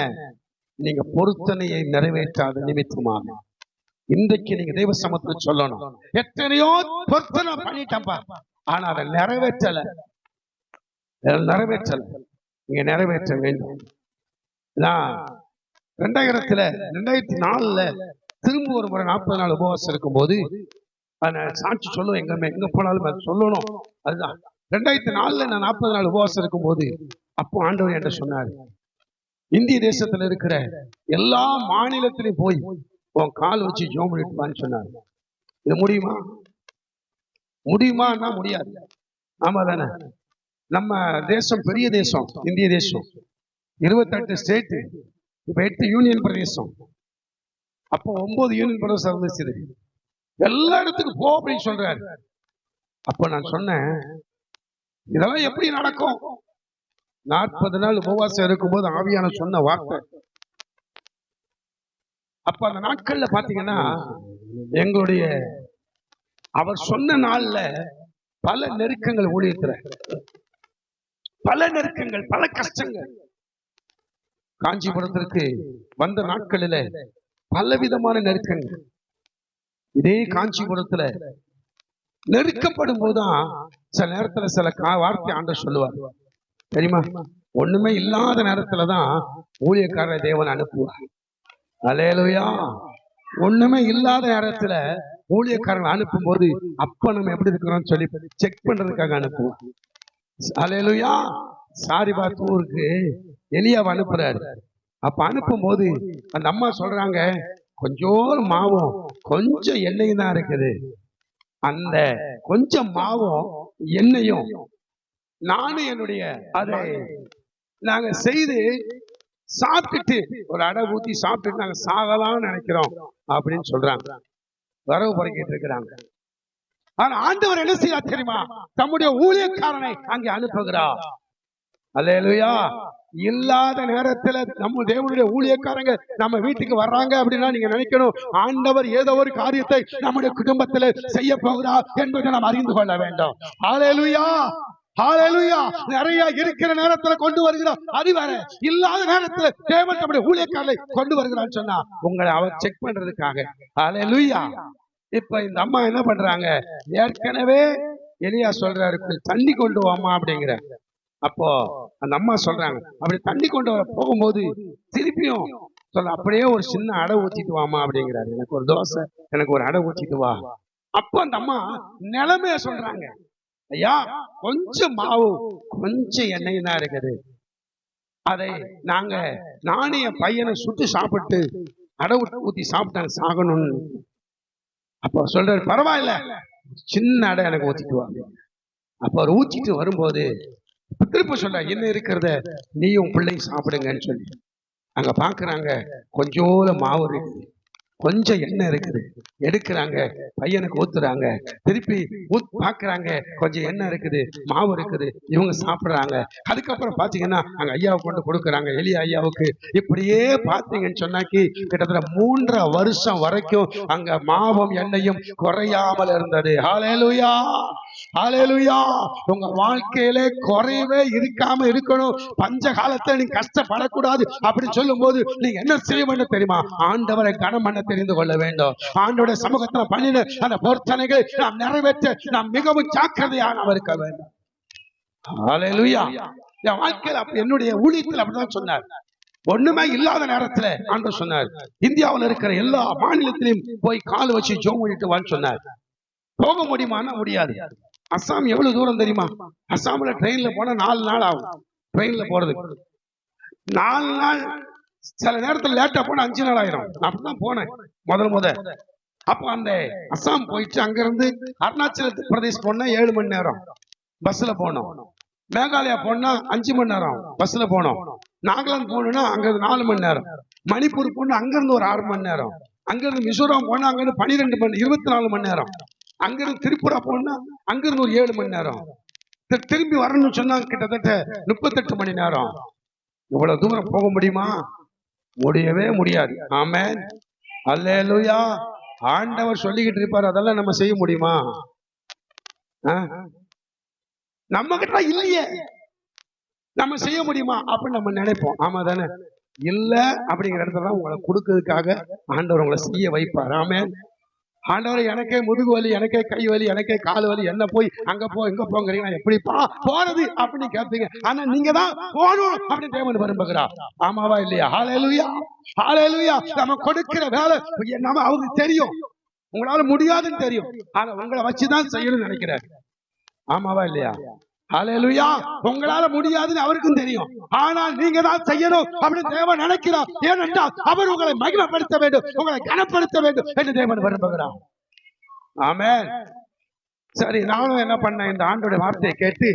நீங்க பொருத்தனையை நிறைவேற்றாத நிமித்தமாக. இன்றைக்கு நீங்க தெய்வ சமூகத்துல சொல்லணும், எத்தனையோ பொருத்தனை பண்ணிட்டப்பா, ஆனா அதை நிறைவேற்றல. நீங்க நிறைவேற்ற வேண்டும். 2004 திரும்ப ஒரு முறை 40 நாள் உபவாசம் இருக்கும் போது சாட்சி சொல்லுவோம். எங்க போனாலும் சொல்லணும். அதுதான் 2004 நான் 40 நாள் உபவாசம் இருக்கும் போது, அப்போ ஆண்டவர் என்கிட்ட சொன்னார், இந்திய தேசத்துல இருக்கிற எல்லா மாநிலத்திலையும் போய் உன் கால் வச்சு ஜெபம் பண்ணிட்டுவான்னு சொன்னார். இது முடியுமா? முடியுமான்னா முடியாது. ஆமா தானே? நம்ம தேசம் பெரிய தேசம், இந்திய தேசம், 28 ஸ்டேட், இப்ப 8 யூனியன் பிரதேசம். அப்போ 9 யூனியன் பிரதேசம் இருந்துச்சு. எல்லா இடத்துக்கும் போ அப்படின்னு சொல்றாரு. அப்ப நான் சொன்னேன், இதெல்லாம் எப்படி நடக்கும்? 40 நாள் உபவாசம் இருக்கும்போது ஆவியான சொன்ன வார்த்தை. அப்ப அந்த நாட்கள்ல பாத்தீங்கன்னா எங்களுடைய அவர் சொன்ன நாள்ல பல நெருக்கங்கள் ஊழியத்துல, பல நெருக்கங்கள், பல கஷ்டங்கள். காஞ்சிபுரத்திற்கு வந்த நாட்களில பலவிதமான நெருக்கங்கள். இதே காஞ்சிபுரத்துல நெருக்கப்படும் போதுதான் சில நேரத்துல சில வார்த்தை ஆண்டவர் சொல்லுவார் தெரியுமா? ஒண்ணுமே இல்லாத நேரத்துலதான் ஊழியக்காரரை தேவன் அனுப்புவார். அல்லேலூயா. ஒண்ணுமே இல்லாத நேரத்துல ஊழியக்காரன் அனுப்பும் போது அப்ப நம்ம எப்படி இருக்கிறோம் சொல்லி செக் பண்றதுக்காக அனுப்புவோம். அல்லேலூயா. சாரிபாத் ஊருக்கு எலியாவை அனுப்புறாரு. அப்ப அனுப்பும் போது அந்த அம்மா சொல்றாங்க, கொஞ்சம் மாவும் கொஞ்சம் எண்ணெயும் தான் இருக்குது. அந்த கொஞ்சம் மாவும் எண்ணெயும் நானும் என்னுடைய அதை நாங்க செய்து சாப்பிட்டுட்டு ஒரு அடை ஊத்தி சாப்பிட்டுட்டு நாங்க சாகலாம்னு நினைக்கிறோம் அப்படின்னு சொல்றாங்க. வரவு பறக்கிட்டு இருக்கிறாங்க. ஆனா ஆண்டவர் என்ன செய்ய தெரியுமா? தம்முடைய ஊழியக்காரனை அங்கே அனுப்புகிறார். அல்லேலூயா. இல்லாத நேரத்துல நம்ம தேவனுடைய ஊழியக்காரங்க நம்ம வீட்டுக்கு வர்றாங்க அப்படின்னா நீங்க நினைக்கணும், ஆண்டவர் ஏதோ ஒரு காரியத்தை நம்முடைய குடும்பத்துல செய்ய போகிறார் என்பதை நாம் அறிந்து கொள்ள வேண்டும். அல்லேலூயா. ஹல்லேலூயா. நிறைய இருக்கிற நேரத்துல கொண்டு வருகிறார், அது வேற. இல்லாத நேரத்துல தேவன் நம்முடைய ஊழியக்காரரை கொண்டு வருகிறான்னு சொன்னா உங்களை அவர் செக் பண்றதுக்காக. ஹல்லேலூயா. இப்ப இந்த அம்மா என்ன பண்றாங்க? ஏற்கனவே எலியா சொல்றாரு, தண்ணி கொண்டு வாமா அப்படிங்கிற. அப்போ அந்த அம்மா சொல்றாங்க, அப்படி தண்ணி கொண்டு வர போகும்போது திருப்பியும் சொல்ல, அப்படியே ஒரு சின்ன அடை ஊத்திட்டு வாமா அப்படிங்கிறாரு. எனக்கு ஒரு தோசை, எனக்கு ஒரு அடை ஊத்திட்டு வா. அப்போ அந்த அம்மா நிலைமைய சொல்றாங்க, ஐயா கொஞ்சம் மாவு கொஞ்சம் எண்ணெய் தான் இருக்குது, அதை நானே என் பையனை சுட்டு சாப்பிட்டு அடை ஊத்தி சாப்பிட்டாங்க சாகணும்னு. அப்போ சொல்றாரு, பரவாயில்ல சின்ன அடை எனக்கு ஊத்திட்டு வா. அப்ப அவர் ஊத்திட்டு வரும்போது திருப்ப சொல்ற, என்ன இருக்கிறத நீயும் பிள்ளையும் சாப்பிடுங்கன்னு சொல்லி அங்க பாக்குறாங்க. கொஞ்சோல மாவு இருக்குது, கொஞ்சம் எண்ணெய் இருக்குது, எடுக்கிறாங்க, பையனுக்கு ஊத்துறாங்க. திருப்பி பாக்குறாங்க, கொஞ்சம் எண்ணெய் இருக்குது, மாவு இருக்குது, இவங்க சாப்பிடுறாங்க. அதுக்கப்புறம் பாத்தீங்கன்னா அங்க ஐயாவுக்கு கொண்டு கொடுக்குறாங்க, எலியா ஐயாவுக்கு. இப்படியே பாத்தீங்கன்னு சொன்னாக்கி கிட்டத்தட்ட 3.5 வருஷம் வரைக்கும் அங்க மாவும் எண்ணெயும் குறையாமல் இருந்தது. ஹல்லேலூயா. ஹல்லேலூயா. உங்க வாழ்க்கையில குறைவே இருக்காம இருக்கணும், பஞ்ச காலத்தை நீங்க கஷ்டப்படக்கூடாது அப்படின்னு சொல்லும் போது நீங்க என்ன செய்ய வேண்டும் தெரியுமா? ஆண்டவரை கனம் பண்ண தெரிந்து கொள்ள வேண்டும். ஆண்டவருடைய சமூகத்தில் பண்ணின அந்த பொருத்தனைகளை நாம் நிறைவேற்ற நாம் மிகவும் ஜாக்கிரதையாக இருக்க வேண்டும். ஹல்லேலூயா. என் வாழ்க்கையில் என்னுடைய ஊழியத்தில் அப்படிதான் சொன்னார். ஒண்ணுமே இல்லாத நேரத்துல ஆண்டவர் சொன்னார், இந்தியாவில் இருக்கிற எல்லா மாநிலத்திலையும் போய் கால் வச்சு ஜோம் பண்ணிட்டு வான்னு சொன்னார். போக முடியுமான்னா முடியாது. அஸ்ஸாம் எவ்வளவு தூரம் தெரியுமா? அஸ்ஸாம்ல ட்ரெயின்ல போனா 4 நாள் ஆகும். ட்ரெயின்ல போறது 4 நாள், சில நேரத்துல லேட்டா போனா 5 நாள் ஆயிரும். அப்படிதான் போனேன் முத. அப்ப அந்த அஸ்ஸாம் போயிட்டு அங்க இருந்து அருணாச்சல பிரதேஷ் போனா 7 மணி நேரம் பஸ்ல போனோம். மேகாலயா போனா 5 மணி நேரம் பஸ்ல போனோம். நாகாலாந்து போனா அங்க 4 மணி நேரம். மணிப்பூர் போனா அங்க இருந்து ஒரு 6 மணி நேரம். அங்க இருந்து மிசோரம் போனா அங்க இருந்து 12 மணி 24 மணி நேரம். அங்கிருந்து திரிபுரா போனா அங்கிருந்து ஒரு 7 மணி நேரம். திரும்பி வரணும்னு சொன்னா கிட்டத்தட்ட 38 மணி நேரம். இவ்வளவு தூரம் போக முடியுமா? முடியவே முடியாது. ஆமென். அல்லேலூயா. ஆண்டவர் சொல்லிக்கிட்டு இருப்பாரு, அதெல்லாம் நம்ம செய்ய முடியுமா? நம்ம கிட்ட இல்லையே, நம்ம செய்ய முடியுமா அப்படின்னு நம்ம நினைப்போம். ஆமா தானே? இல்ல அப்படிங்கிற இடத்துல உங்களை கொடுக்கறதுக்காக ஆண்டவர் உங்களை செய்ய வைப்பார். ஆமென். ஆண்டவரை எனக்கே முதுகு வலி, எனக்கே கை வலி, எனக்கே கால் வலி, என்ன போய் அங்க போ எங்க போங்கிறீங்க, எப்படி போறது அப்படின்னு கேட்பீங்க. ஆனா நீங்க தான் போகணும் அப்படின்னு தேவன் விரும்புகிறார். ஆமாவா இல்லையா? ஹல்லேலூயா. ஹல்லேலூயா. நம்ம கொடுக்கிற வேலை நம்ம அவருக்கு தெரியும், உங்களால முடியாதுன்னு தெரியும். ஆனா உங்களை வச்சுதான் செய்யணும்னு நினைக்கிறார். ஆமாவா இல்லையா? ஹல்லேலூயா. உங்களால முடியாதுன்னு அவருக்கும் தெரியும், ஆனால் நீங்க தான் செய்யணும் அப்படின்னு தேவன் நினைக்கிறார். ஏனென்றால் அவர் உங்களை மகிமைப்படுத்த வேண்டும், உங்களை கனப்படுத்த வேண்டும் என்று தேவன் விரும்புகிறார். ஆமென். சரி, நானும் என்ன பண்ணேன், இந்த ஆண்டோட வார்த்தையை கேட்டு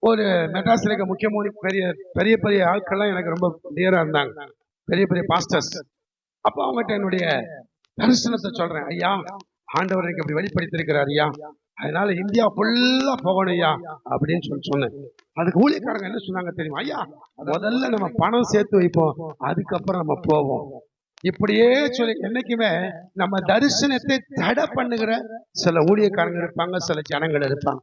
ஒரு மெட்ராஸ்ல இருக்க முக்கியமான பெரிய பெரிய ஆட்கள்லாம் எனக்கு ரொம்ப டியரா இருந்தாங்க, பெரிய பெரிய பாஸ்டர்ஸ். அப்போ அவங்ககிட்ட என்னுடைய தரிசனத்தை சொல்றேன். ஐயா, ஆண்டவர் எனக்கு அப்படி வெளிப்படுத்திருக்கிறார் ஐயா, அதனால இந்தியா ஃபுல்லா போகணும் ஐயா அப்படின்னு சொன்னேன். அதுக்கு ஊழியக்காரங்க என்ன சொன்னாங்க தெரியுமா? ஐயா, முதல்ல நம்ம பணம் சேர்த்து வைப்போம், அதுக்கப்புறம் நம்ம போவோம். இப்படியே சொல்லி என்னைக்குமே நம்ம தரிசனத்தை தடை பண்ணுகிற சில ஊழியக்காரங்க இருப்பாங்க, சில ஜனங்கள் இருப்பாங்க.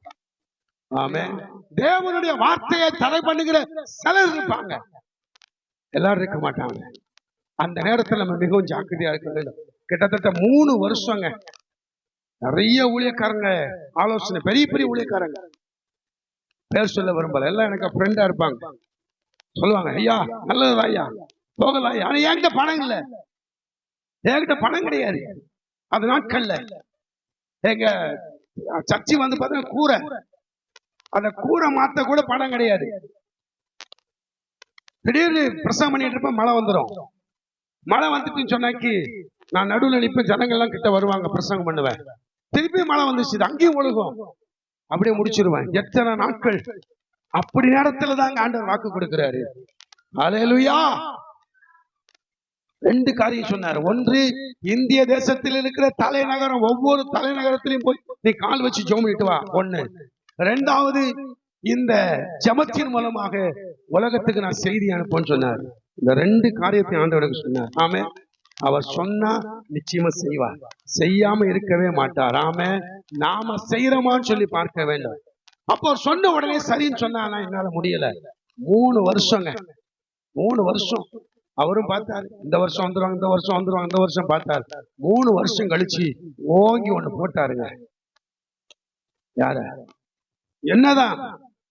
ஆமென். தேவனுடைய வார்த்தையை தடை பண்ணுகிற சிலர் இருப்பாங்க, எல்லாரும் இருக்க மாட்டாங்க. அந்த நேரத்தில் நம்ம மிகவும் ஜாக்கிரதையா இருக்க வேண்டும். கிட்டத்தட்ட 3 வருஷங்க நிறைய ஊழியக்காரங்க ஆலோசனை, பெரிய பெரிய ஊழியக்காரங்க, பேர் சொல்ல விரும்பல, எல்லாம் எனக்கு ஃப்ரெண்டா இருப்பாங்க, சொல்லுவாங்க, ஐயா நல்லது ஐயா போகலாம் ஐயா. ஆனா என்கிட்ட பணம் இல்லை, என்கிட்ட பணம் கிடையாது. அது நாட்கள்ல எங்க சர்ச்சை வந்து பார்த்தா கூரை, அந்த கூரை மாத்த கூட பணம் கிடையாது. திடீர்னு பிரசங்கம் பண்ணிட்டு இருப்ப மழை வந்துடும். மழை வந்துட்டுன்னு சொன்னாக்கி நான் நடுவில் நிற்பேன், ஜனங்கள்லாம் கிட்ட வருவாங்க, பிரசங்கம் பண்ணுவேன். திருப்பி மழை வந்துச்சு, அங்கேயும் ஒழுகும், அப்படியே முடிச்சிருவேன். எத்தனை நாட்கள் அப்படி நேரத்துல தாங்க ஆண்டவர் வாக்கு கொடுக்கிறாரு. அல்லேலூயா. 2 காரியம் சொன்னார். ஒன்று, இந்திய தேசத்தில் இருக்கிற தலைநகரம், ஒவ்வொரு தலைநகரத்திலையும் போய் நீ கால் வச்சு ஜெபம் பண்ணிட்டு வா. 1. 2வது, இந்த ஜெபத்தின் மூலமாக உலகத்துக்கு நான் செய்தி அனுப்புன்னு சொன்னார். இந்த 2 காரியத்தை ஆண்டவருக்கு சொன்னார். ஆமென். அவர் சொன்னா நிச்சயமா செய்வார், செய்யாம இருக்கவே மாட்டார். ஆமென். நாம செய்யறோமான்னு சொல்லி பார்க்க வேண்டும். அப்போ சொன்ன உடனே சரின்னு சொன்னா என்னால முடியல. 3 வருஷங்க, 3 வருஷம் அவரும் பார்த்தாரு. இந்த வருஷம் வந்துருவாங்க, இந்த வருஷம் வந்துருவாங்க, இந்த வருஷம் பார்த்தாரு. 3 வருஷம் கழிச்சு ஓங்கி ஒண்ணு போட்டாருங்க. யார? என்னதான்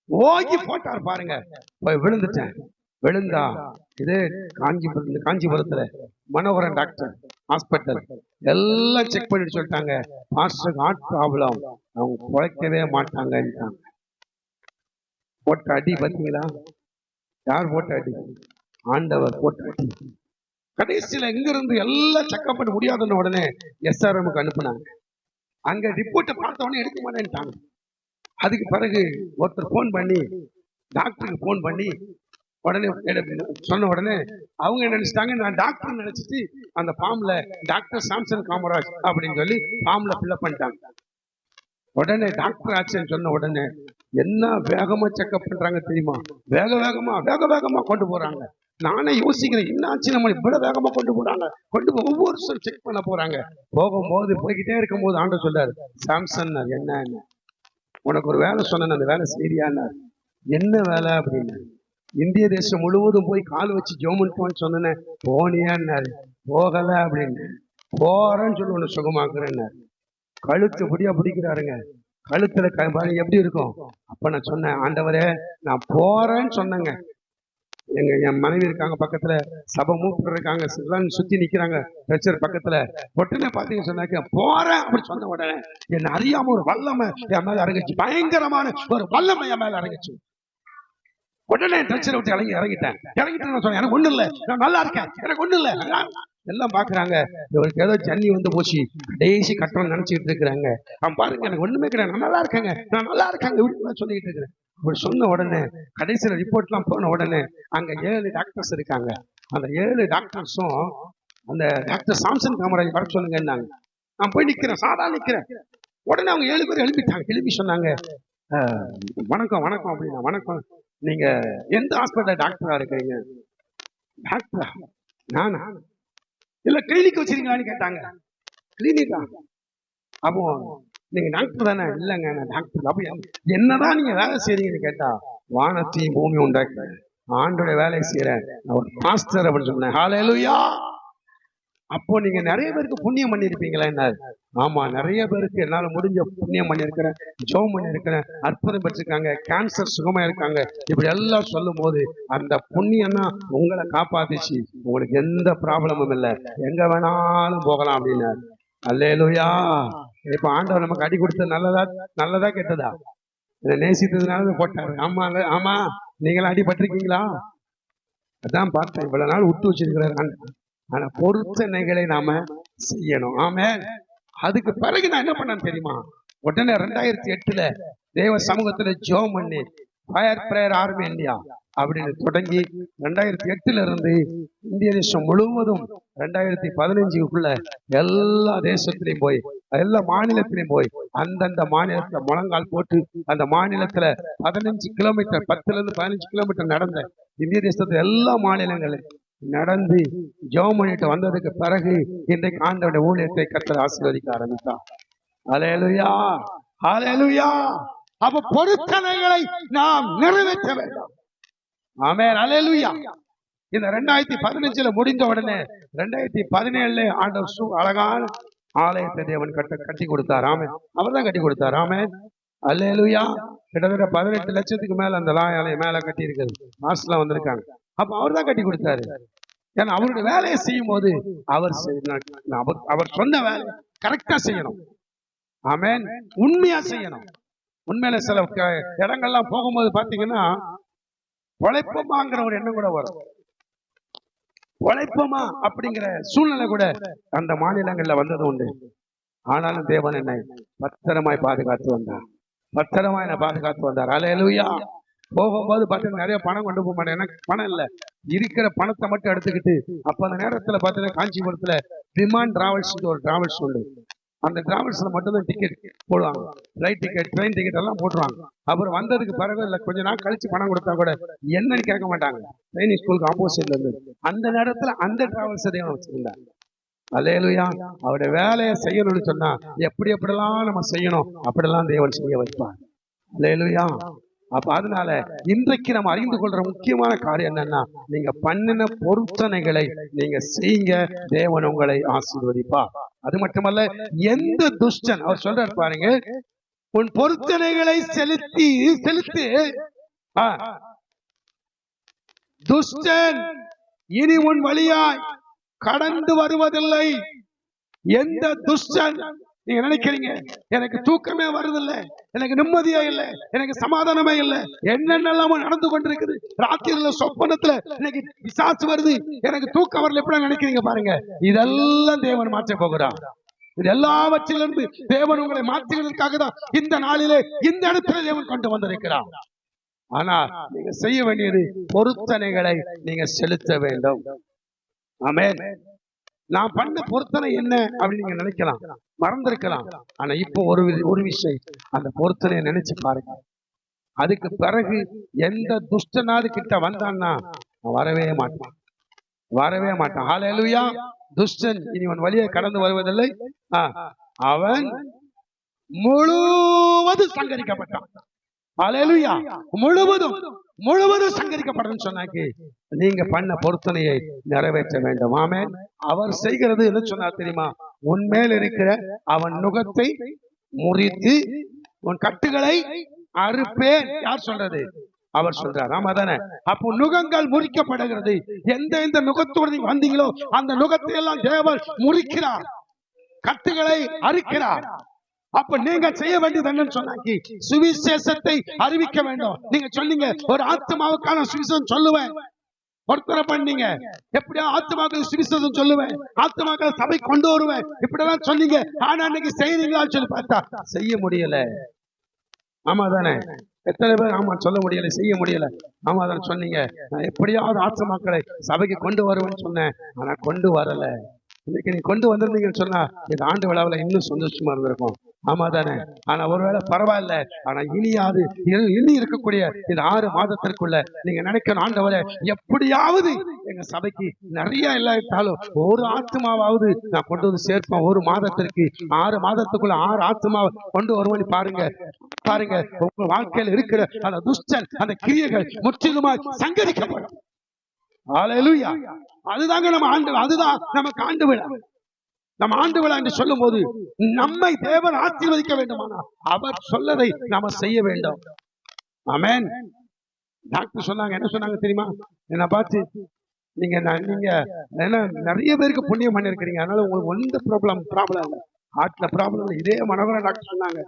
ஓங்கி போட்டார் பாருங்க. போய் விழுந்துட்டேன். விழுந்தா இது காஞ்சிபுரத்துல மனோகரன் டாக்டர் ஹாஸ்பிட்டல் எல்லாம் செக் பண்ணிட்டு சொல்லிட்டாங்க, மாஸ்டருக்கு ஹார்ட் ப்ராப்ளம், அவங்க குறைக்கவே மாட்டாங்கன்ட்டாங்க. போட்ட அடி பார்த்தீங்களா? யார் போட்ட அடி? ஆண்டவர் போட்ட அடி. கடைசியில எங்க இருந்து எல்லாம் செக்அப் பண்ண முடியாதுன்னு உடனே SRMக்கு அனுப்புனாங்க. அங்க ரிப்போர்ட்டை பார்த்த உடனே எடுக்க மாட்டேன்ட்டாங்க. அதுக்கு பிறகு ஒருத்தர் போன் பண்ணி டாக்டருக்கு போன் பண்ணி உடனே சொன்ன உடனே அவங்க என்ன நினைச்சிட்டாங்க, நான் டாக்டர் நினைச்சிட்டு அந்த ஃபார்ம்ல டாக்டர் சாம்சன் காமராஜ் அப்படின்னு சொல்லி ஃபார்ம்ல ஃபில்அப் பண்ணிட்டாங்க. உடனே டாக்டர் ஆச்சுன்னு சொன்ன உடனே என்ன வேகமா செக்அப் பண்றாங்க தெரியுமா? வேக வேகமா கொண்டு போறாங்க. நானே யோசிக்கிறேன், என்ன ஆச்சு நம்ம இவ்வளவு வேகமா கொண்டு போறாங்க, ஒவ்வொரு செக் பண்ண போறாங்க. போகும்போது போய்கிட்டே இருக்கும் போது ஆண்டவர் சொல்றாரு, சாம்சன் என்ன உனக்கு ஒரு வேலை சொன்ன, அந்த வேலை சரியானார். என்ன வேலை அப்படின்னு, இந்திய தேசம் முழுவதும் போய் கால் வச்சு ஜெபம் சொன்னேன். போனியான்னாரு. போகல அப்படின்னு. போறேன்னு சொல்லி ஒண்ணு சுகமாக்குறேன்னாரு. கழுத்து படியா பிடிக்கிறாருங்க. கழுத்துல எப்படி இருக்கும்? அப்ப நான் சொன்னேன், ஆண்டவரே நான் போறேன்னு சொன்னேங்க. என் மனைவி இருக்காங்க பக்கத்துல, சபை மூப்பர் இருக்காங்க, சுத்தி நிக்கிறாங்க பிரச்சர் பக்கத்துல. உடனே பாத்தீங்க சொன்னாக்க போறேன் அப்படி சொன்ன உடனே என்ன அறியாம ஒரு வல்லமை என் மேல இறங்கிச்சு, பயங்கரமான ஒரு வல்லமை என் மேல இறங்கிச்சு. உடனே பிரச்சனை விட்டு இறங்கிட்டேன் சொன்னேன், எனக்கு ஒண்ணு இல்லை, நான் நல்லா இருக்கேன், எனக்கு ஒண்ணு இல்லை. எல்லாம் பாக்குறாங்க, இவருக்கு ஏதோ ஜன்னி வந்து போச்சு, கடைசி கட்டணம் நினைச்சிட்டு இருக்கிறாங்க. அவன் பாருங்க, எனக்கு ஒண்ணுமே கிடையாது, நான் நல்லா இருக்காங்க சொல்லிட்டு இருக்கிறேன். அப்படி சொன்ன உடனே கடைசியில ரிப்போர்ட் எல்லாம் போன உடனே அங்க 7 டாக்டர்ஸ் இருக்காங்க. அந்த 7 டாக்டர்ஸும் அந்த டாக்டர் சாம்சன் காமராஜ் வர சொல்லுங்கன்னாங்க. நான் போய் நிக்கிறேன், சாதா நிக்கிறேன். உடனே அவங்க 7 பேர் எழுப்பி சொன்னாங்க, வணக்கம் அப்படின்னா. வணக்கம், நீங்க எந்த ஹாஸ்பிட்டல் டாக்டரா இருக்கிறீங்க? டாக்டரா? நானா? இல்ல கிளினிக் வச்சிருக்கீங்களான்னு கேட்டாங்க. கிளினிக்கா? அப்போ நீங்க டாக்டர் தானே? இல்லைங்க நான் டாக்டர். அப்ப என்னதான் நீங்க வேலை செய்றீங்கன்னு கேட்டா, வானத்தையும் பூமி உண்டாக்க ஆண்டோட வேலையை செய்யறேன், ஒரு மாஸ்டர் அப்படின்னு சொன்னேன். ஹல்லேலூயா. அப்போ நீங்க நிறைய பேருக்கு புண்ணியம் பண்ணிருப்பீங்களா? என்ன? ஆமா, நிறைய பேருக்கு என்னால முடிஞ்ச புண்ணியம் பண்ணிருக்கிறேன், ஜெபம் பண்ணிருக்கிறேன், அற்புதம் பெற்றிருக்காங்க, கேன்சர் சுகமா இருக்காங்க. இப்படி எல்லாம் சொல்லும் போது அந்த புண்ணியம் தான் உங்களை காப்பாத்துச்சு, உங்களுக்கு எந்த ப்ராப்ளமும் இல்லை, எங்க வேணாலும் போகலாம் அப்படின்னு. அல்லேலூயா. இப்ப ஆண்டவர் நமக்கு அடி கொடுத்தது நல்லதா கெட்டதா? நேசித்ததுனால போட்டாரு. ஆமா, நீங்களும் அடிபட்டிருக்கீங்களா? அதான் பார்த்தேன், இவ்வளவு நாள் விட்டு வச்சிருக்கிறாரு. ஆனா பொருத்தனைகளை நாம செய்யணும். ஆமென். அதுக்கு பிறகு நான் என்ன பண்ணேன்னு தெரியுமா? உடனே 2008 தேவ சமூகத்துல ஜெபம் பண்ணி ஃபயர் பிரேயர் ஆர்மி இந்தியா அப்படின்னு தொடங்கி 2008 இருந்து இந்திய தேசம் முழுவதும் 2015க்குள்ள எல்லா தேசத்திலையும் போய், எல்லா மாநிலத்திலையும் போய், அந்தந்த மாநிலத்துல முழங்கால் போட்டு அந்த மாநிலத்துல 15 கிலோமீட்டர் 10 to 15 கிலோமீட்டர் நடந்த இந்திய தேசத்துல எல்லா மாநிலங்களும் நடந்து ஜெபம் பண்ணிட்டு வந்ததுக்கு பிறகு இன்றைக்கு ஆண்டவருடைய ஊழியத்தை கர்த்தர் ஆசீர்வதிக்க ஆரம்பித்தார். அல்லேலூயா, அல்லேலூயா. அப்ப பொருத்தனைகளை நாம் நிறைவேற்ற வேண்டும். ஆமென், அல்லேலூயா. இந்த 2015 முடிந்த உடனே 2017 ஆண்டவர் அழகான ஆலயத்தை தேவன் கட்டி கொடுத்தார். ஆமென், அவர் தான் கட்டி கொடுத்தார். ஆமென், அல்லேலூயா. கிட்டத்தட்ட 18 லட்சத்துக்கு மேல அந்த ஆலயம் மேல கட்டி இருக்குது. மாஸ்டர்லாம் வந்திருக்காங்க. அப்ப அவர் தான் கட்டி கொடுத்தாரு. ஏன்னா அவருடைய வேலையை செய்யும் போது அவர் சொன்ன வேலை கரெக்டா செய்யணும். ஆமென், உண்மையா செய்யணும். உண்மையில சில இடங்கள்லாம் போகும்போது பாத்தீங்கன்னா உழைப்பமாங்கிற ஒரு எண்ணம் கூட வரும். உழைப்பமா அப்படிங்கிற சூழ்நிலை கூட அந்த மாநிலங்கள்ல வந்தது உண்டு. ஆனாலும் தேவன் என்னை பத்திரமாய் பாதுகாத்து வந்தார். பத்திரமாய் என்னை பாதுகாத்து வந்தார். அல்லேலூயா. போகும்போது பார்த்தீங்கன்னா நிறைய பணம் கொண்டு போக மாட்டேன். எனக்கு பணம் இல்லை. இருக்கிற பணத்தை மட்டும் எடுத்துக்கிட்டு அப்ப அந்த நேரத்துல பார்த்தீங்கன்னா காஞ்சிபுரத்துல விமான் டிராவல்ஸ் ஒரு டிராவல்ஸ் உண்டு. அந்த டிராவல்ஸ்ல மட்டும்தான் டிக்கெட் போடுவாங்க. ஃபிளைட் டிக்கெட், ட்ரெயின் டிக்கெட் எல்லாம் போட்டுருவாங்க. அப்புறம் வந்ததுக்கு பிறகு இல்லை கொஞ்ச நாள் கழிச்சு பணம் கொடுத்தா கூட என்னன்னு கேட்க மாட்டாங்க. ட்ரைனிங் ஸ்கூலுக்கு ஆப்போசிட்ல இருந்து அந்த நேரத்துல அந்த டிராவல்ஸ் தேவன் வச்சிருந்தாங்க. அல்லேலூயா. அவருடைய வேலையை செய்யணும்னு சொன்னா எப்படிலாம் நம்ம செய்யணும் அப்படிலாம் தேவன் செய்ய வைப்பார். அல்லேலூயா. அப்ப அதனால இன்றைக்கு நம்ம அறிந்து கொள்ற முக்கியமான காரியம் என்னன்னா, நீங்க பண்ணின பொருத்தனைகளை நீங்க செய்யுங்க, தேவன் உங்களை ஆசீர்வதிப்பார். அது மட்டுமல்ல, எந்த துஷ்டன், அவர் சொல்றாரு பாருங்க, உன் பொருத்தனைகளை செலுத்து துஷ்டன் இனி உன் வழியாய் கடந்து வருவதில்லை. எந்த துஷ்டன் நீங்க நினைக்கிறீங்க எனக்கு தூக்கமே வருதில்லை, எனக்கு நிம்மதியா இல்லை, எனக்கு சமாதானமே இல்லை, என்னென்னலாமோ நடந்து கொண்டிருக்குது, ராத்திரில சொப்பனத்துல இன்னைக்கு பிசாசு வருது, எனக்கு தூக்கம் வரல, எப்படி நினைக்கிறீங்க பாருங்க. இதெல்லாம் தேவன் மாற்ற போகிறார். இது எல்லாவற்றிலிருந்து தேவன் உங்களை மாற்றுவதற்காக தான் இந்த நாளிலே இந்த இடத்துல தேவன் கொண்டு வந்திருக்கிறார். ஆனா நீங்க செய்ய வேண்டியது பொருத்தனைகளை நீங்க செலுத்த வேண்டும். ஆமென். நான் பண்ண பொருத்தனை என்ன அப்படின்னு நீங்க நினைக்கலாம், மறந்திருக்கலாம். ஆனா இப்போ ஒரு விஷயம், அந்த பொருத்தனையை நினைச்சு பாருங்க. அதுக்கு பிறகு எந்த துஷ்டனாது கிட்ட வந்தான்னா வரவே மாட்டான். ஹல்லேலூயா. துஷ்டன் இனி அவன் வழியை கடந்து வருவதில்லை, அவன் முழுவதும் சங்கரிக்கப்பட்டான். ஹல்லேலூயா. முழுவதும் சங்கரிக்கப்படும் சொன்னாக்கி நீங்க பண்ண பொருத்தனையை நிறைவேற்ற வேண்டும். ஆமென். அவர் செய்கிறது என்ன சொன்னார் தெரியுமா? உன்மேல் இருக்கிற அவன் நுகத்தை முறித்து உன் கட்டுகளை அறுப்பேன். யார் சொல்றது? அவர் சொல்றார். ஆமா தானே? அப்போ நுகங்கள் முறிக்கப்படுகிறது. எந்த நுகத்தோடு நீங்க வந்தீங்களோ அந்த நுகத்தை எல்லாம் தேவன் முறிக்கிறார், கட்டுகளை அறுக்கிறார். அப்ப நீங்க செய்ய வேண்டியது என்னன்னு சொன்னாக்கி சுவிசேஷத்தை அறிவிக்க வேண்டும். நீங்க சொன்னீங்க ஒரு ஆத்மாவுக்கான சுவிசேஷம் சொல்லுவேன், பொருத்தனை பண்ணீங்க, எப்படியா ஆத்மாக்கள் சுவிசேஷம் சொல்லுவேன், ஆத்மாக்கள் சபை கொண்டு வருவேன், இப்படிதான் சொன்னீங்க. ஆனா இன்னைக்கு செய்யறீங்களான்னு சொல்லி பார்த்தா செய்ய முடியல. ஆமா தானே? எத்தனை பேர் ஆமா சொல்ல முடியல, செய்ய முடியல. ஆமா தானே சொன்னீங்க, நான் எப்படியாவது ஆத்மாக்களை சபைக்கு கொண்டு வருவேன்னு சொன்னேன், ஆனா கொண்டு வரல. இன்னைக்கு நீ கொண்டு வந்திருந்தீங்கன்னு சொன்னா இந்த ஆண்டு விழாவில் இன்னும் சந்தோஷமா இருந்திருக்கும். ஆமா தானே? ஆனா ஒருவேளை பரவாயில்ல. ஆனா இனி இருக்கக்கூடிய இந்த 6 மாதத்திற்குள்ள நீங்க நினைக்கணும், ஆண்டவரே எப்படியாவது எங்க சபைக்கு நிறைய இல்லாட்டாலும் ஒரு ஆத்மாவாவது நான் கொண்டு வந்து சேர்ப்பேன். ஒரு மாதத்திற்கு 6 மாதத்துக்குள்ள 6 ஆத்மாவை கொண்டு வருவோன்னு பாருங்க. உங்க வாழ்க்கையில் இருக்கிற அந்த துஷ்டன், அந்த கிரியைகள் முற்றிலுமாய் சங்கரிக்கப்படும். ஹல்லேலூயா. அதுதாங்க நம்ம ஆண்டு, அதுதான் நமக்கு ஆண்டு விழா. நம்ம ஆண்டு விழா என்று சொல்லும் போது நம்மை தேவன் ஆசீர்வதிக்க வேண்டுமானா அவர் சொல்லதை நாம செய்ய வேண்டும். ஆமென். டாக்டர் சொன்னாங்க, என்ன சொன்னாங்க தெரியுமா? என்ன பார்த்து, நீங்க ஏன்னா நிறைய பேருக்கு புண்ணியம் பண்ணிருக்கிறீங்க, அதனால உங்களுக்கு எந்த ப்ராப்ளம் இல்லை, ஹார்ட்ல ப்ராப்ளம் இல்லை. இதே மனோகரன் டாக்டர் சொன்னாங்க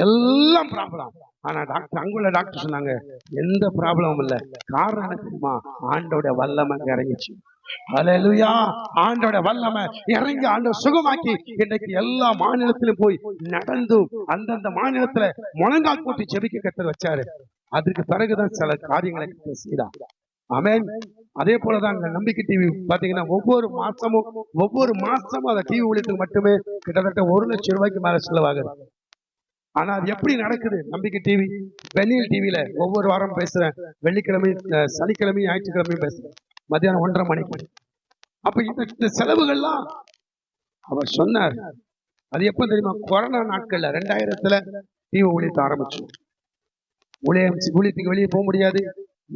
எல்லாம் ப்ராப்ளம். ஆனா டாக்டர் அங்குள்ள டாக்டர் சொன்னாங்க எந்த ப்ராப்ளமும் இல்லை. காரணம் என்ன தெரியுமா? ஆண்டோட வல்லமை இறங்கிச்சு. ஹல்லேலூயா. ஆண்டோட வல்லமை இறங்கி ஆண்டவர் சுகமாக்கி இன்றைக்கு எல்லா மாநிலத்திலும் போய் நடந்து அந்தந்த மாநிலத்துல முழங்கால் போட்டு ஜெபிக்க கர்த்தர் வச்சாரு. அதுக்கு பிறகுதான் சில காரியங்களை செய்தார். ஆமென். அதே போலதான் நம்பிக்கை டிவி பாத்தீங்கன்னா ஒவ்வொரு மாசமும் அந்த டிவி ஊழியத்துக்கு மட்டுமே கிட்டத்தட்ட 1 லட்சம் ரூபாய்க்கு மேல செலவாகுது. ஆனா அது எப்படி நடக்குது? நம்பிக்கை டிவி, பெனில் டிவில ஒவ்வொரு வாரம் பேசுறேன். வெள்ளிக்கிழமை, சனிக்கிழமை, ஞாயிற்றுக்கிழமையும் பேசுறேன். மத்தியானம் 1:30 மணிக்கு அப்ப இந்த செலவுகள்லாம் அவர் சொன்னார். அது எப்ப தெரியுமா? கொரோனா நாட்கள்ல 2000 தீவ ஊழியத்தை ஆரம்பிச்சோம். ஊழியத்துக்கு வெளியே போக முடியாது,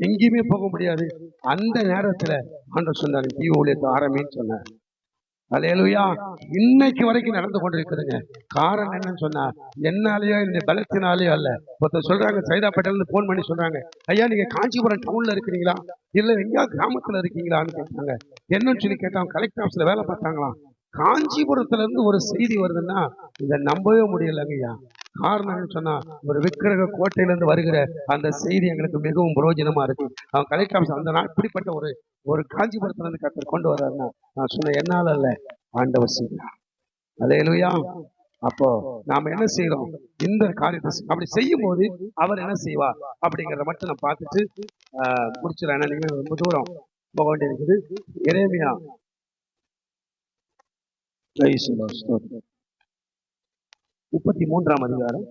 எங்கேயுமே போக முடியாது. அந்த நேரத்துல ஆண்டவர் சொன்னார், தீவ ஊழியத்தை ஆரம்பின்னு சொன்னார். அல்லேலூயா. இன்னைக்கு வரைக்கும் நடந்து கொண்டிருக்குதுங்க. காரணம் என்னன்னு சொன்னா, என்னாலேயோ இந்த பலத்தினாலேயோ அல்ல. ஒருத்தர் சொல்றாங்க, சைதாப்பேட்டையில போன் பண்ணி சொல்றாங்க, ஐயா நீங்க காஞ்சிபுரம் டவுன்ல இருக்கிறீங்களா, இல்ல எங்கேயா கிராமத்துல இருக்கீங்களான்னு கேட்டாங்க. என்னன்னு சொல்லி கேட்டாங்க. கலெக்டர் ஆஃபீஸ்ல வேலை பார்த்தாங்களாம். காஞ்சிபுரத்துல இருந்து ஒரு செய்தி வருதுன்னா இதை நம்பவே முடியலங்கய்யா. காரணம் சொன்னா, ஒரு விக்கிரக கோட்டையிலிருந்து வருகிற அந்த செய்தி எங்களுக்கு மிகவும் பிரயோஜனமா இருக்கு. அவன் கலெக்டர் ஆஃபீஸ் அந்த நாள் இப்படிப்பட்ட ஒரு காஞ்சிபுரத்துல இருந்து கர்த்தர் கொண்டு வர்றாருன்னா, நான் சொன்ன என்னால அல்ல, ஆண்டவர் செய்கிறார். அல்லேலூயா. அப்போ நாம என்ன செய்யறோம்? இந்த காரியத்தை அப்படி செய்யும் போது அவர் என்ன செய்வார் அப்படிங்கிறத மட்டும் நான் பார்த்துட்டு முடிச்சிடறேன். நீங்க ரொம்ப தூரம் போக வேண்டியிருக்குது. எரேமியா 33ஆம் அதிகாரம்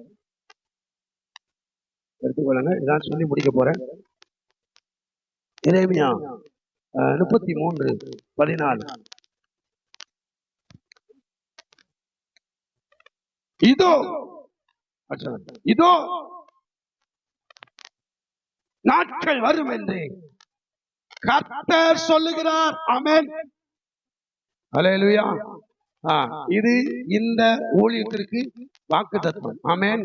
எடுத்துக்கொள்ளுங்க. இதான் சொல்லி முடிக்க போறேன். எரேமியா 33:14. இதோ இதோ நாட்கள் வரும் என்று கர்த்தர் சொல்லுகிறார். ஆமென். அல்லேலூயா. இது இந்த ஊழியத்திற்கு வாக்குத்தத்தம். ஆமென்.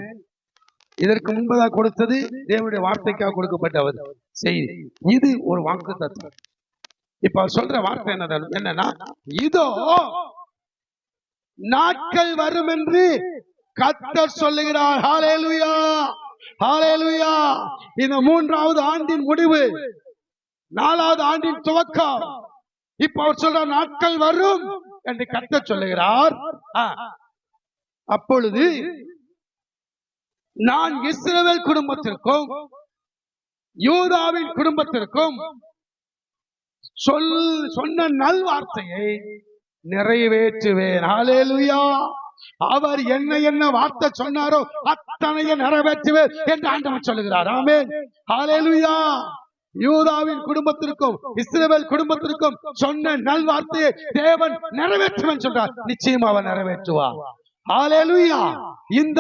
இதற்கு முன்பதாக கொடுத்தது தேவனுடைய வார்த்தைக்காக கொடுக்கப்பட்டவர் செய்தி. இது ஒரு வாக்குத்தத்தம். இப்ப சொல்ற வார்த்தை என்னன்னா, இதோ நாட்கள் வரும் என்று கர்த்தர் சொல்லுகிறார். ஹல்லேலூயா, ஹல்லேலூயா. இந்த 3வது ஆண்டின் முடிவு, 4வது ஆண்டின் துவக்கம். இப்ப அவர் சொல்ற நாட்கள் வரும் என்று கர்த்தர் சொல்லுகிறார். அப்பொழுது நான் இஸ்ரவேல் குடும்பத்திற்கும் யூதாவின் குடும்பத்திற்கும் சொன்ன நல்வார்த்தையை நிறைவேற்றுவேன். ஹல்லேலூயா. அவர் என்ன வார்த்தை சொன்னாரோ அத்தனையை நிறைவேற்றுவேன் என்று ஆண்டவர் சொல்லுகிறார். ஆமென். ஹல்லேலூயா. யூதாவின் குடும்பத்திற்கும் இஸ்ரவேல் குடும்பத்திற்கும் சொன்ன நல்வார்த்தையை தேவன் நிறைவேற்றுவேன் சொல்றார். நிச்சயமா அவர் நிறைவேற்றுவார். ஹல்லேலூயா. இந்த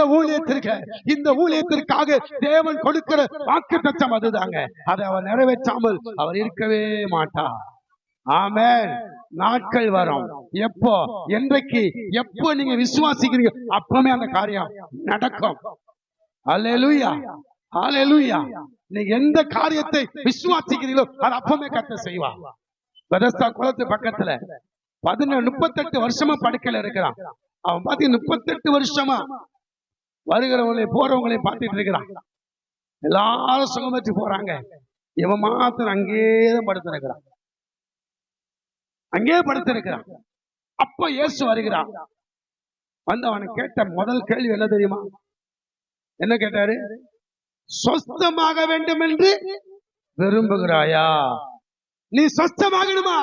ஊழியத்திற்காக தேவன் கொடுக்கிற வாக்குத்தத்தம் அதுதாங்க. அதை அவர் நிறைவேற்றாமல் அவர் இருக்கவே மாட்டார். ஆமென். நாட்கள் வரும். எப்போ, என்றைக்கு, எப்போ நீங்க விசுவாசிக்கிறீங்க அப்பவே அந்த காரியம் நடக்கும். அல்லேலூயா, அல்லேலூயா. நீங்க எந்த காரியத்தை விசுவாசிக்கிறீங்களோ அது அப்பவே கர்த்தர் செய்வார். பெதஸ்தா குளத்து பக்கத்துல 38 வருஷமா படுக்கையில இருக்கிறான். அவன் பாத்தீங்க 38 வருஷமா வருகிறவங்களை போறவங்களை பார்த்துட்டு இருக்கிறான். எல்லாரும் சுகமற்று போறாங்க. இவன் மாத்திரம் அங்கேதான் படுத்திருக்கிறான். அங்கே படுத்திருக்கிறான். அப்ப இயேசு வருகிறான். வந்து அவனை கேட்ட முதல் கேள்வி என்ன தெரியுமா? என்ன கேட்டாரு? சொஸ்தமாக வேண்டும் என்று விரும்புகிறாயா? நீ சொஸ்தமாகணுமா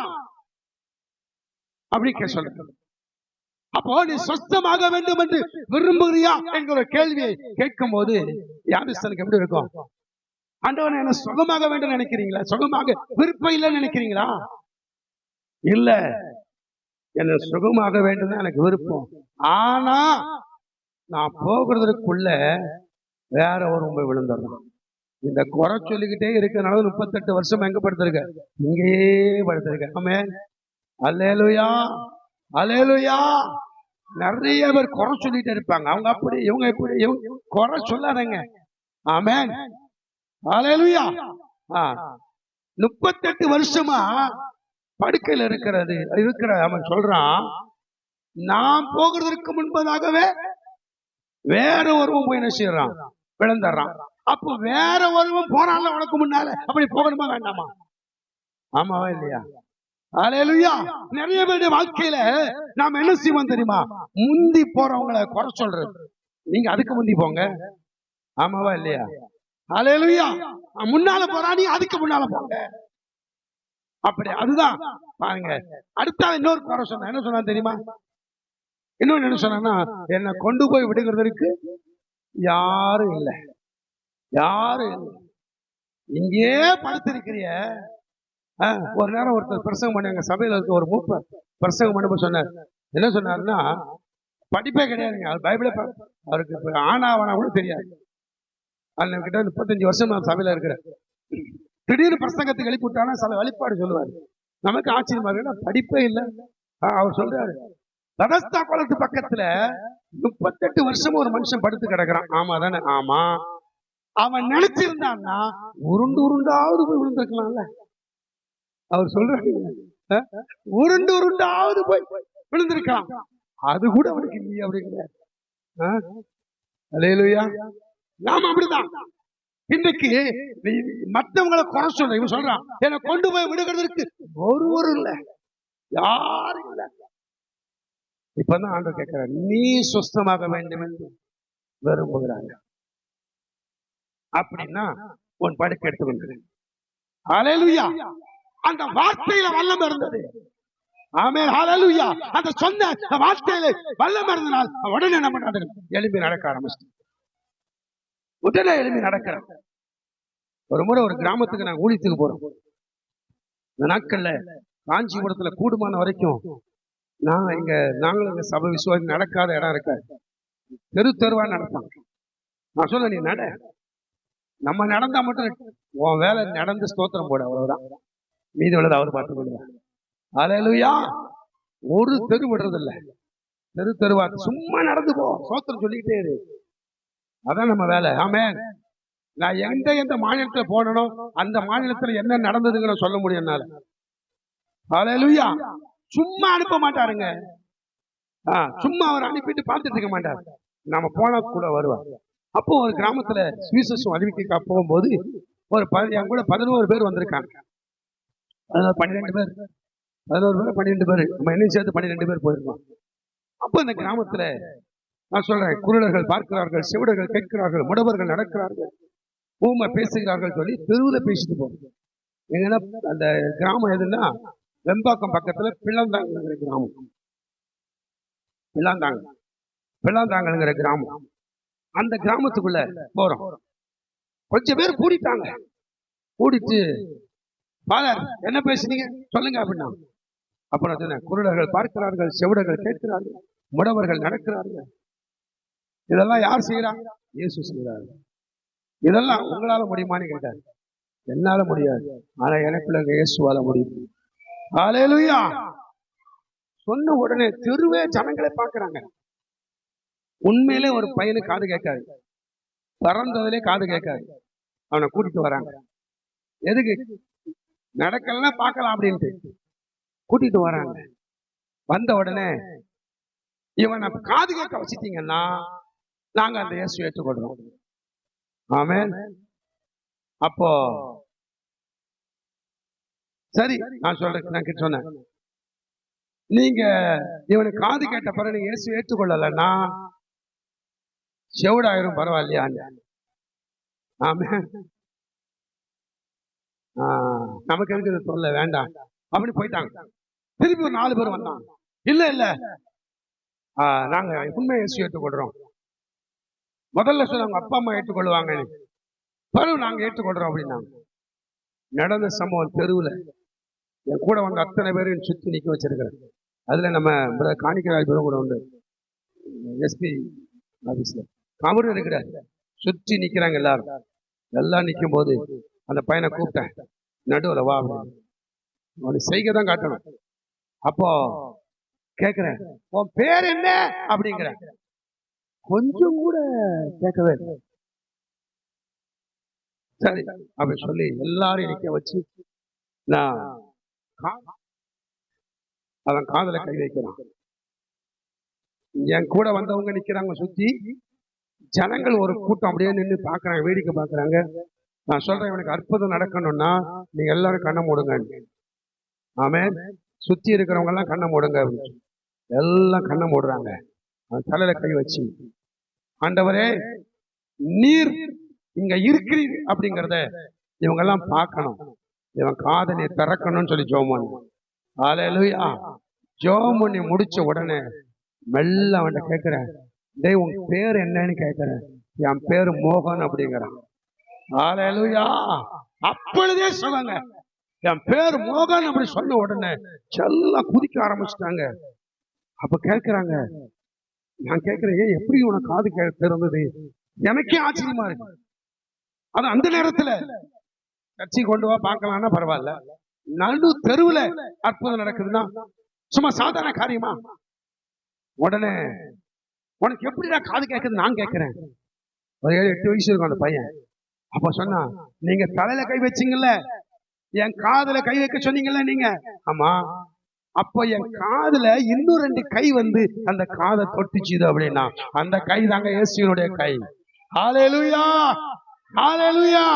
அப்படி சொல்ற. அப்போ நீ சொஸ்தமாக வேண்டும் என்று விரும்புகிறியா என்கிற கேள்வியை கேட்கும் போது யாரிஸ்தனுக்கு எப்படி இருக்கும்? ஆண்டவனே, என்ன சுகமாக வேண்டும் நினைக்கிறீங்களா? சுகமாக விருப்பம் இல்லைன்னு நினைக்கிறீங்களா? இல்ல, என்ன சுகமாக வேண்டும் எனக்கு விருப்பம். ஆனா நான் போகிறதுக்குள்ள வேற ஒரு போய் விழுந்துடுறான். இந்த குறை சொல்லிக்கிட்டே இருக்கிறனால 38 வருஷம் எங்க படுத்திருக்க? இங்கேயே படுத்திருக்க. ஆமென். அல்லேலூயா, அல்லேலூயா. நிறைய பேர் குறை சொல்லிட்டே இருப்பாங்க. அவங்க அப்படி, இவங்க எப்படி, குறை சொல்லாதங்க. ஆமென். அல்லேலூயா. 38 வருஷமா படுக்கையில் இருக்கிற அவன் சொல்றான், நான் போகிறதற்கு முன்பதாகவே வேற ஒருவன் போய் என்ன செய்யறான்? விழுந்துடுறான். அப்போ வேற ஒருவன் போறான்ல உனக்கு முன்னால, அப்படி போகணுமா வேண்டாமா? ஆமாவா இல்லையா? அல்லேலூயா. நிறைய பேருடைய வாழ்க்கையில நாம என்ன செய்வோம் தெரியுமா? முந்தி போறவங்களை குறை சொல்றது. நீங்க அதுக்கு முந்தி போங்க. ஆமாவா இல்லையா? அல்லேலூயா. முன்னால போறா, நீ அதுக்கு முன்னால போங்க. அப்படி அதுதான் பாருங்க. அடுத்த இன்னொரு குறை சொன்ன. என்ன சொன்னா தெரியுமா? இன்னொன்னு என்ன சொன்னா, என்னை கொண்டு போய் விடுகிறதுக்கு யாரும் இல்லை, யாரும் இல்லை. இங்கே படுத்திருக்கிறிய, ஒரு நேரம் ஒருத்தர் பிரசங்கம் பண்ணி எங்க சபையில இருக்க ஒரு மூப்பர் பிரசங்கம் பண்ண சொன்னார். என்ன சொன்னாருன்னா, படிப்பே கிடையாதுங்க, அவர் பைபிளே அவருக்கு இப்ப ஆனாவனா கூட தெரியாது. அண்ணன் கிட்ட 35 வருஷம் நான் சபையில இருக்கிறேன். திடீர்னு பிரசங்கத்துக்கு எழுப்பி விட்டானா சில வழிபாடு சொல்லுவாரு. நமக்கு ஆச்சரியமா இருக்கு, படிப்பே இல்லை. அவர் சொல்றாரு, ததஸ்தா குளத்து பக்கத்துல 38 வருஷம் ஒரு மனுஷன் படுத்து கிடக்குறான். ஆமா தானே? ஆமா. அவன் நினைச்சிருந்தான்னா உருண்டு உருண்டாவது போய் விழுந்திருக்கலாம்ல. அவர் சொல்றாரு, உருண்டு உருண்டாவது போய் விழுந்திருக்கலாம், அது கூட அவனுக்கு இல்லையா அப்படிங்கிற. அல்லேலூயா. நாம அப்படிதான். இன்னைக்கு மற்றவங்களை குறை சொல்ற, இவன் சொல்றான் என்னை கொண்டு போய் விடுகிறதுக்கு ஒருவரும் இல்லை, யாரும் இல்லை. இப்பதான் ஆண்டவர் கேட்கிறார், நீ சுஸ்தமாக வேண்டும் என்று விரும்புகிறாங்க அப்படின்னா உன் படுக்கை எடுத்துக்கொண்டு. ஹல்லேலூயா. அந்த வார்த்தையில வல்லமை இருந்தது. ஆமென். ஹல்லேலூயா. அந்த சொன்ன வார்த்தையில வல்லமை இருந்தனால் உடனே நம்ம எழும்பி நடக்க ஆரம்பிச்சு. உடனே எழும்பி நடக்கிறோம். ஒரு முறை ஒரு கிராமத்துக்கு நாங்க ஊழியத்துக்கு போறோம். இந்த நாட்கள்ல காஞ்சிபுரத்துல கூடுமான வரைக்கும் நாங்களும் எங்க சபை விசுவாசி நடக்காத இடம் இருக்காது, தெரு தெருவா நடப்பாங்க. நான் சொல்ல, நீ நட, நம்ம நடந்தா மட்டும் உன் வேலை நடந்து ஸ்தோத்திரம் போட, அவ்வளவுதான். மீதி உள்ளது அவர் பார்த்து கொள்வார். அல்லேலூயா. ஒரு தெரு விடுறது இல்லை, தெரு தெருவா சும்மா நடந்து போ, ஸ்தோத்திரம் சொல்லிக்கிட்டே இரு, அதான் நம்ம வேலை. ஆமென். நான் எந்த மாநிலத்துல போனணும், அந்த மாநிலத்துல என்ன நடந்ததுங்கிற சொல்ல முடியும் என்னால. அல்லேலூயா. சும்மா அனுப்ப மாட்டாருங்க. சும்மா அவர் அனுப்பிட்டு பார்த்துட்டு இருக்க மாட்டார், நாம போனா கூட வருவார். அப்போ ஒரு கிராமத்துல சுவிசேஷம் அறிவிக்க போகும்போது என் கூட 11 பேர் வந்திருக்காங்க. 12 பேர் 12 பேர் நம்ம என்ன சேர்த்து 12 பேர் போயிருக்கோம். அப்போ இந்த கிராமத்துல நான் சொல்றேன், குருடர்கள் பார்க்கிறார்கள், செவிடர்கள் கேட்கிறார்கள், முடவர்கள் நடக்கிறார்கள், ஊமை பேசுகிறார்கள் சொல்லி தெருவில் பேசிட்டு போறோம். எங்கன்னா அந்த கிராமம் எதுன்னா வெம்பாக்கம் பக்கத்துல பிள்ளாந்தாங்கிற கிராமம். பிள்ளாந்தாங்கிற கிராமம். அந்த கிராமத்துக்குள்ள போறோம். கொஞ்சம் பேர் கூடிட்டாங்க. கூடிட்டு ஃபாதர் என்ன பேசுனீங்க சொல்லுங்க அப்படின்னா, அப்புறம் சொன்னேன், குருடர்கள் பார்க்கிறார்கள், செவிடர்கள் கேட்கிறார்கள், முடவர்கள் நடக்கிறார்கள். இதெல்லாம் யார் செய்யறாங்க? இயேசு செய்யறாரு. இதெல்லாம் உங்களால முடியுமான்னு கேட்டார். என்னால முடியாது, ஆனா எனக்குள்ள இயேசுவால முடியும். ஹல்லேலூயா. சொன்ன உடனே தெருவே ஜனங்களை பார்க்கிறாங்க. உண்மையிலே ஒரு பையனுக்கு காது கேட்காது, பிறந்ததுலே காது கேட்காது, அவனை கூட்டிட்டு வராங்க. எதுக்கு? நடக்கலாம் பார்க்கலாம் அப்படின்ட்டு கூட்டிட்டு வராங்க. வந்த உடனே இவனை காது கேட்க வச்சிட்டீங்கன்னா நாங்க அந்த இயேசு ஏற்றுக்கொள்றோம். ஆமென். அப்போ சரி, நான் சொன்னேன், நீங்க இவனுக்கு காது கேட்ட பிறகு நீங்க இயேசு ஏற்றுக்கொள்ளலன்னா செவிடாயிரும், பரவாயில்லையா? ஆமென். நமக்கு இருக்கிறது சொல்ல வேண்டாம் அப்படின்னு போயிட்டாங்க. திருப்பி ஒரு 4 பேர் வந்தாங்க. இல்ல நாங்க உண்மை இயேசு ஏற்றுக்கொள்றோம். முதல்ல சொன்னாங்க அப்பா அம்மா ஏற்றுக்கொள்வாங்க, பிறகு நாங்க ஏற்றுக்கொள்றோம் அப்படின்னாங்க. நடந்த சம்பவம் தெருவுல என் கூட வந்த அத்தனை பேரும் சுத்தி நிக்க வச்சிருக்கிறேன். அதுல நம்ம காணிக்கிறார் கூட உண்டு, எஸ்பி ஆபீஸ்ல அவரும் இருக்கிறார். சுற்றி நிக்கிறாங்க எல்லாரும். எல்லாம் நிக்கும் போது அந்த பையனை கூப்பிட்டேன், நடுவில் வா அப்படின்னு. அவனுக்கு செய்கை தான் காட்டணும். அப்போ கேட்கிறேன், உன் பேர் என்ன அப்படிங்கிற. கொஞ்சம் கூட கேட்கவே இல்லை. சரி அப்படி சொல்லி எல்லாரும் நிக்க வச்சு நான் அவன் காதல கை வைக்கிறான். என் கூட வந்தவங்க நிக்கிறாங்க சுத்தி, ஜனங்கள் ஒரு கூட்டம் அப்படியே நின்று பாக்குறாங்க, வேடிக்கை பாக்குறாங்க. நான் சொல்றேன், இவனுக்கு அற்புதம் நடக்கணும்னா நீங்க எல்லாரும் கண்ணை மூடுங்க. ஆமென். சுத்தி இருக்கிறவங்க எல்லாம் கண்ணை மூடுங்க அப்படின்னு எல்லாம் கண்ணை மூடுறாங்க. அவன் தலையில கை வச்சு, ஆண்டவரே நீர் இங்க இருக்கிறீர் அப்படிங்கிறத இவங்க எல்லாம் பார்க்கணும், இவன் காதலை திறக்கணும்னு சொல்லி ஜெபம் பண்ணான். ஹல்லேலூயா. ஜெபம் பண்ணி முடிச்ச உடனே மெல்ல அவன்கிட்ட கேட்கிறேன், டேய் உன் பேர் என்னன்னு கேட்கிறேன். என் பேரு மோகன் அப்படிங்கிறான். ஹல்லேலூயா. அப்பொழுதே சொல்லுங்க, என் பேர் மோகன் அப்படி சொன்ன உடனே எல்லாம் குதிக்க ஆரம்பிச்சிட்டாங்க. அப்ப கேட்கிறாங்க, நான் கேட்கிறேன், ஏன் எப்படி உனக்கு காது திறந்தது? எனக்கே ஆச்சரியமா இருக்கு. அது அந்த நேரத்துல கட்சி கொண்டு வா பார்க்கலாம்னா பரவாயில்ல, நடு தெருவுல அற்புதம் நடக்குதுன்னா சும்மா சாதாரண காரியமா? உடனே உனக்கு எப்படிடா காது கேட்குது? நான் கேட்கிறேன். ஒரு 7-8 வயசு இருக்கும் அந்த பையன். அப்ப சொன்னா, நீங்க தலையில கை வச்சீங்கல்ல, என் காதுல கை வைக்க சொன்னீங்கல்ல நீங்க. ஆமா. அப்ப என் காதுல இன்னும் 2 கை வந்து அந்த காதை தொட்டுச்சுது அப்படின்னா அந்த கை தாங்க இயேசுவினுடைய கை. ஹல்லேலூயா, ஹல்லேலூயா.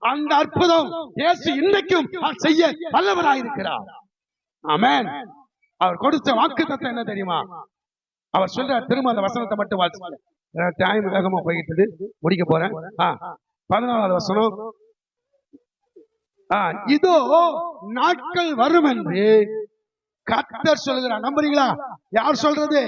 அந்த அற்புதம் இயேசு இன்னைக்கும் செய்ய வல்லவராயிருக்கிறார். ஆமென். அவர் கொடுத்த வாக்குத்தத்தம் என்ன தெரியுமா? அவர் சொல்ற, திரும்ப அந்த வசனத்தை மட்டும் வாசிங்க. டைம் வேகமா போயிட்டு முடிக்க போறேன். 14வது வசனம். இதோ நாட்கள் வரும் என்று கர்த்தர் சொல்லுகிறார். நம்புறீங்களா? யார் சொல்றது?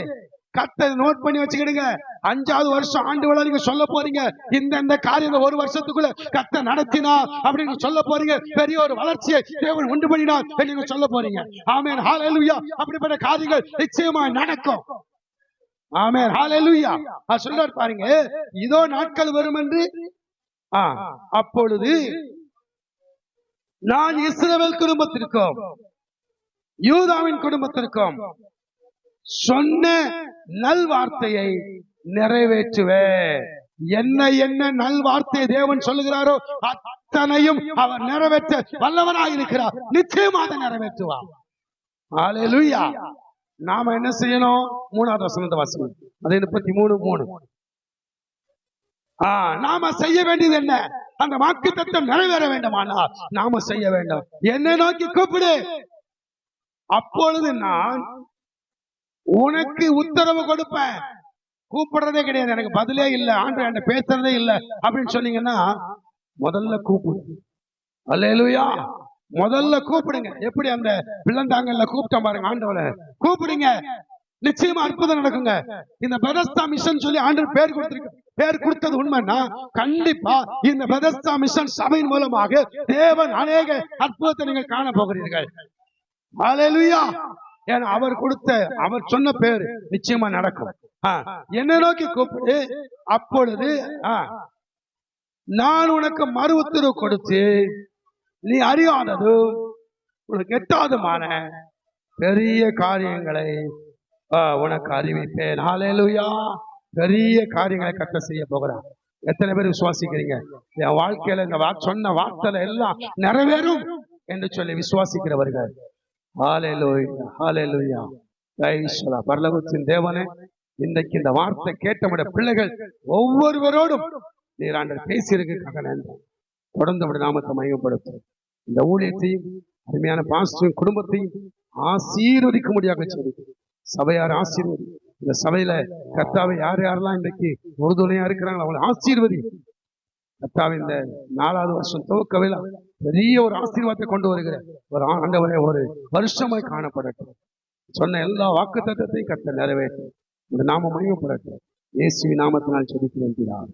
கர்த்தர். நோட் பண்ணி வச்சுக்கிடுங்க. 5வது வருஷம் ஆண்டு விழா நீங்க சொல்ல போறீங்க. இந்த காரியம் 1 வருஷத்துக்குள்ள கர்த்தர் நடத்தினா அப்படின்னு சொல்ல போறீங்க. பெரிய ஒரு வளர்ச்சியை தேவன் உண்டு பண்ணினார் நீங்க சொல்ல போறீங்க. ஆமென், ஹல்லேலூயா. அப்படிப்பட்ட காரியங்கள் நிச்சயமா நடக்கும். ஆமென், ஹல்லேலூயா. சொல்றார் பாருங்க, இதோ நாட்கள் வரும் என்று, அப்பொழுது நான் இஸ்ரவேல் குடும்பத்திற்கும் யூதாவின் குடும்பத்திற்கும் சொன்ன நல் வார்த்தையை நிறைவேற்றுவேன். என்ன நல் வார்த்தை தேவன் சொல்லுகிறாரோ அத்தனையும் அவர் நிறைவேற்ற வல்லவராயிருக்கிறார். நிச்சயமாக அதை நிறைவேற்றுவார். ஹல்லேலூயா. நாம என்ன செய்யணும்? 3வது வசனத்தை வாசிக்கணும். அது 33:3. நாம செய்ய வேண்டியது என்ன? அந்த வாக்குத்தத்தம் நிறைவேற வேண்டுமானால் நாம செய்ய வேண்டும். என்னை நோக்கி கூப்பிடு, அப்பொழுது நான் உனக்கு உத்தரவு கொடுப்பேன். கூப்பிடுறதே கிடையாது, எனக்கு பதிலே இல்லை, ஆண்டு பேசுறதே இல்லை அப்படின்னு சொன்னீங்கன்னா முதல்ல கூப்பிடு. அல்லேலூயா. முதல்ல கூப்பிடுங்க. எப்படி அந்த பிள்ளைந்தாங்கல்ல கூப்பிட்ட பாருங்க, ஆண்டவரை கூப்பிடுங்க, நிச்சயமா அற்புதம் நடக்குங்க. இந்த பெதஸ்தா மிஷன் சொல்லி ஆண்டவர் பேர் கொடுத்தது உண்மைன்னா கண்டிப்பா இந்த பெதஸ்தா மிஷன் சபையின் மூலமாக தேவன் அநேக அற்புதத்தை நீங்கள் காண போகிறீர்கள். ஹல்லேலூயா. ஏன்னா அவர் சொன்ன பேர் நிச்சயமா நடக்கும். என்ன நோக்கி கூப்பிடு, அப்பொழுது நான் உனக்கு மறு உத்தரவு கொடுத்து நீ அறியாதது உனக்கு எட்டாதமான பெரிய காரியங்களை உனக்கு அறிவிப்பேன். ஹல்லேலூயா. பெரிய காரியங்களை கர்த்தர் செய்ய போகிறார். எத்தனை பேர் விசுவாசிக்கிறீங்க? என் வாழ்க்கையில இந்த சொன்ன வார்த்தையில எல்லாம் நிறைவேறும் என்று சொல்லி விசுவாசிக்கிறவர்கள்? ஹல்லேலூயா, ஹல்லேலூயா. பரலோகத்தின் தேவனே, இன்றைக்கு இந்த வார்த்தை கேட்டமுடைய பிள்ளைகள் ஒவ்வொருவரோடும் நீர் ஆண்டவர் பேசியிருக்க நன்றி. தொடர்ந்து அப்படி நாமத்தை மையப்படுத்தும். இந்த ஊழியத்தையும் அருமையான பாஸ்டரின் குடும்பத்தையும் ஆசீர்வதிக்க முடியாத சொல்லி சபையார் ஆசீர்வதி. இந்த சபையில கர்த்தாவை யாரெல்லாம் இன்றைக்கு உறுதுணையா இருக்கிறாங்களோ அவங்களை ஆசீர்வதி. கர்த்தாவை இந்த 4வது வருஷம் துவக்கவே பெரிய ஒரு ஆசீர்வாதத்தை கொண்டு வருகிற ஒரு ஆண்டவரை ஒரு வருஷமாய் காணப்படட்டும். சொன்ன எல்லா வாக்குத்தத்தத்தையும் கர்த்தர் நிறைவேற்றும். இந்த நாம மையப்படட்டும். இயேசுவின் நாமத்தினால் ஜெபிக்கிறேன்.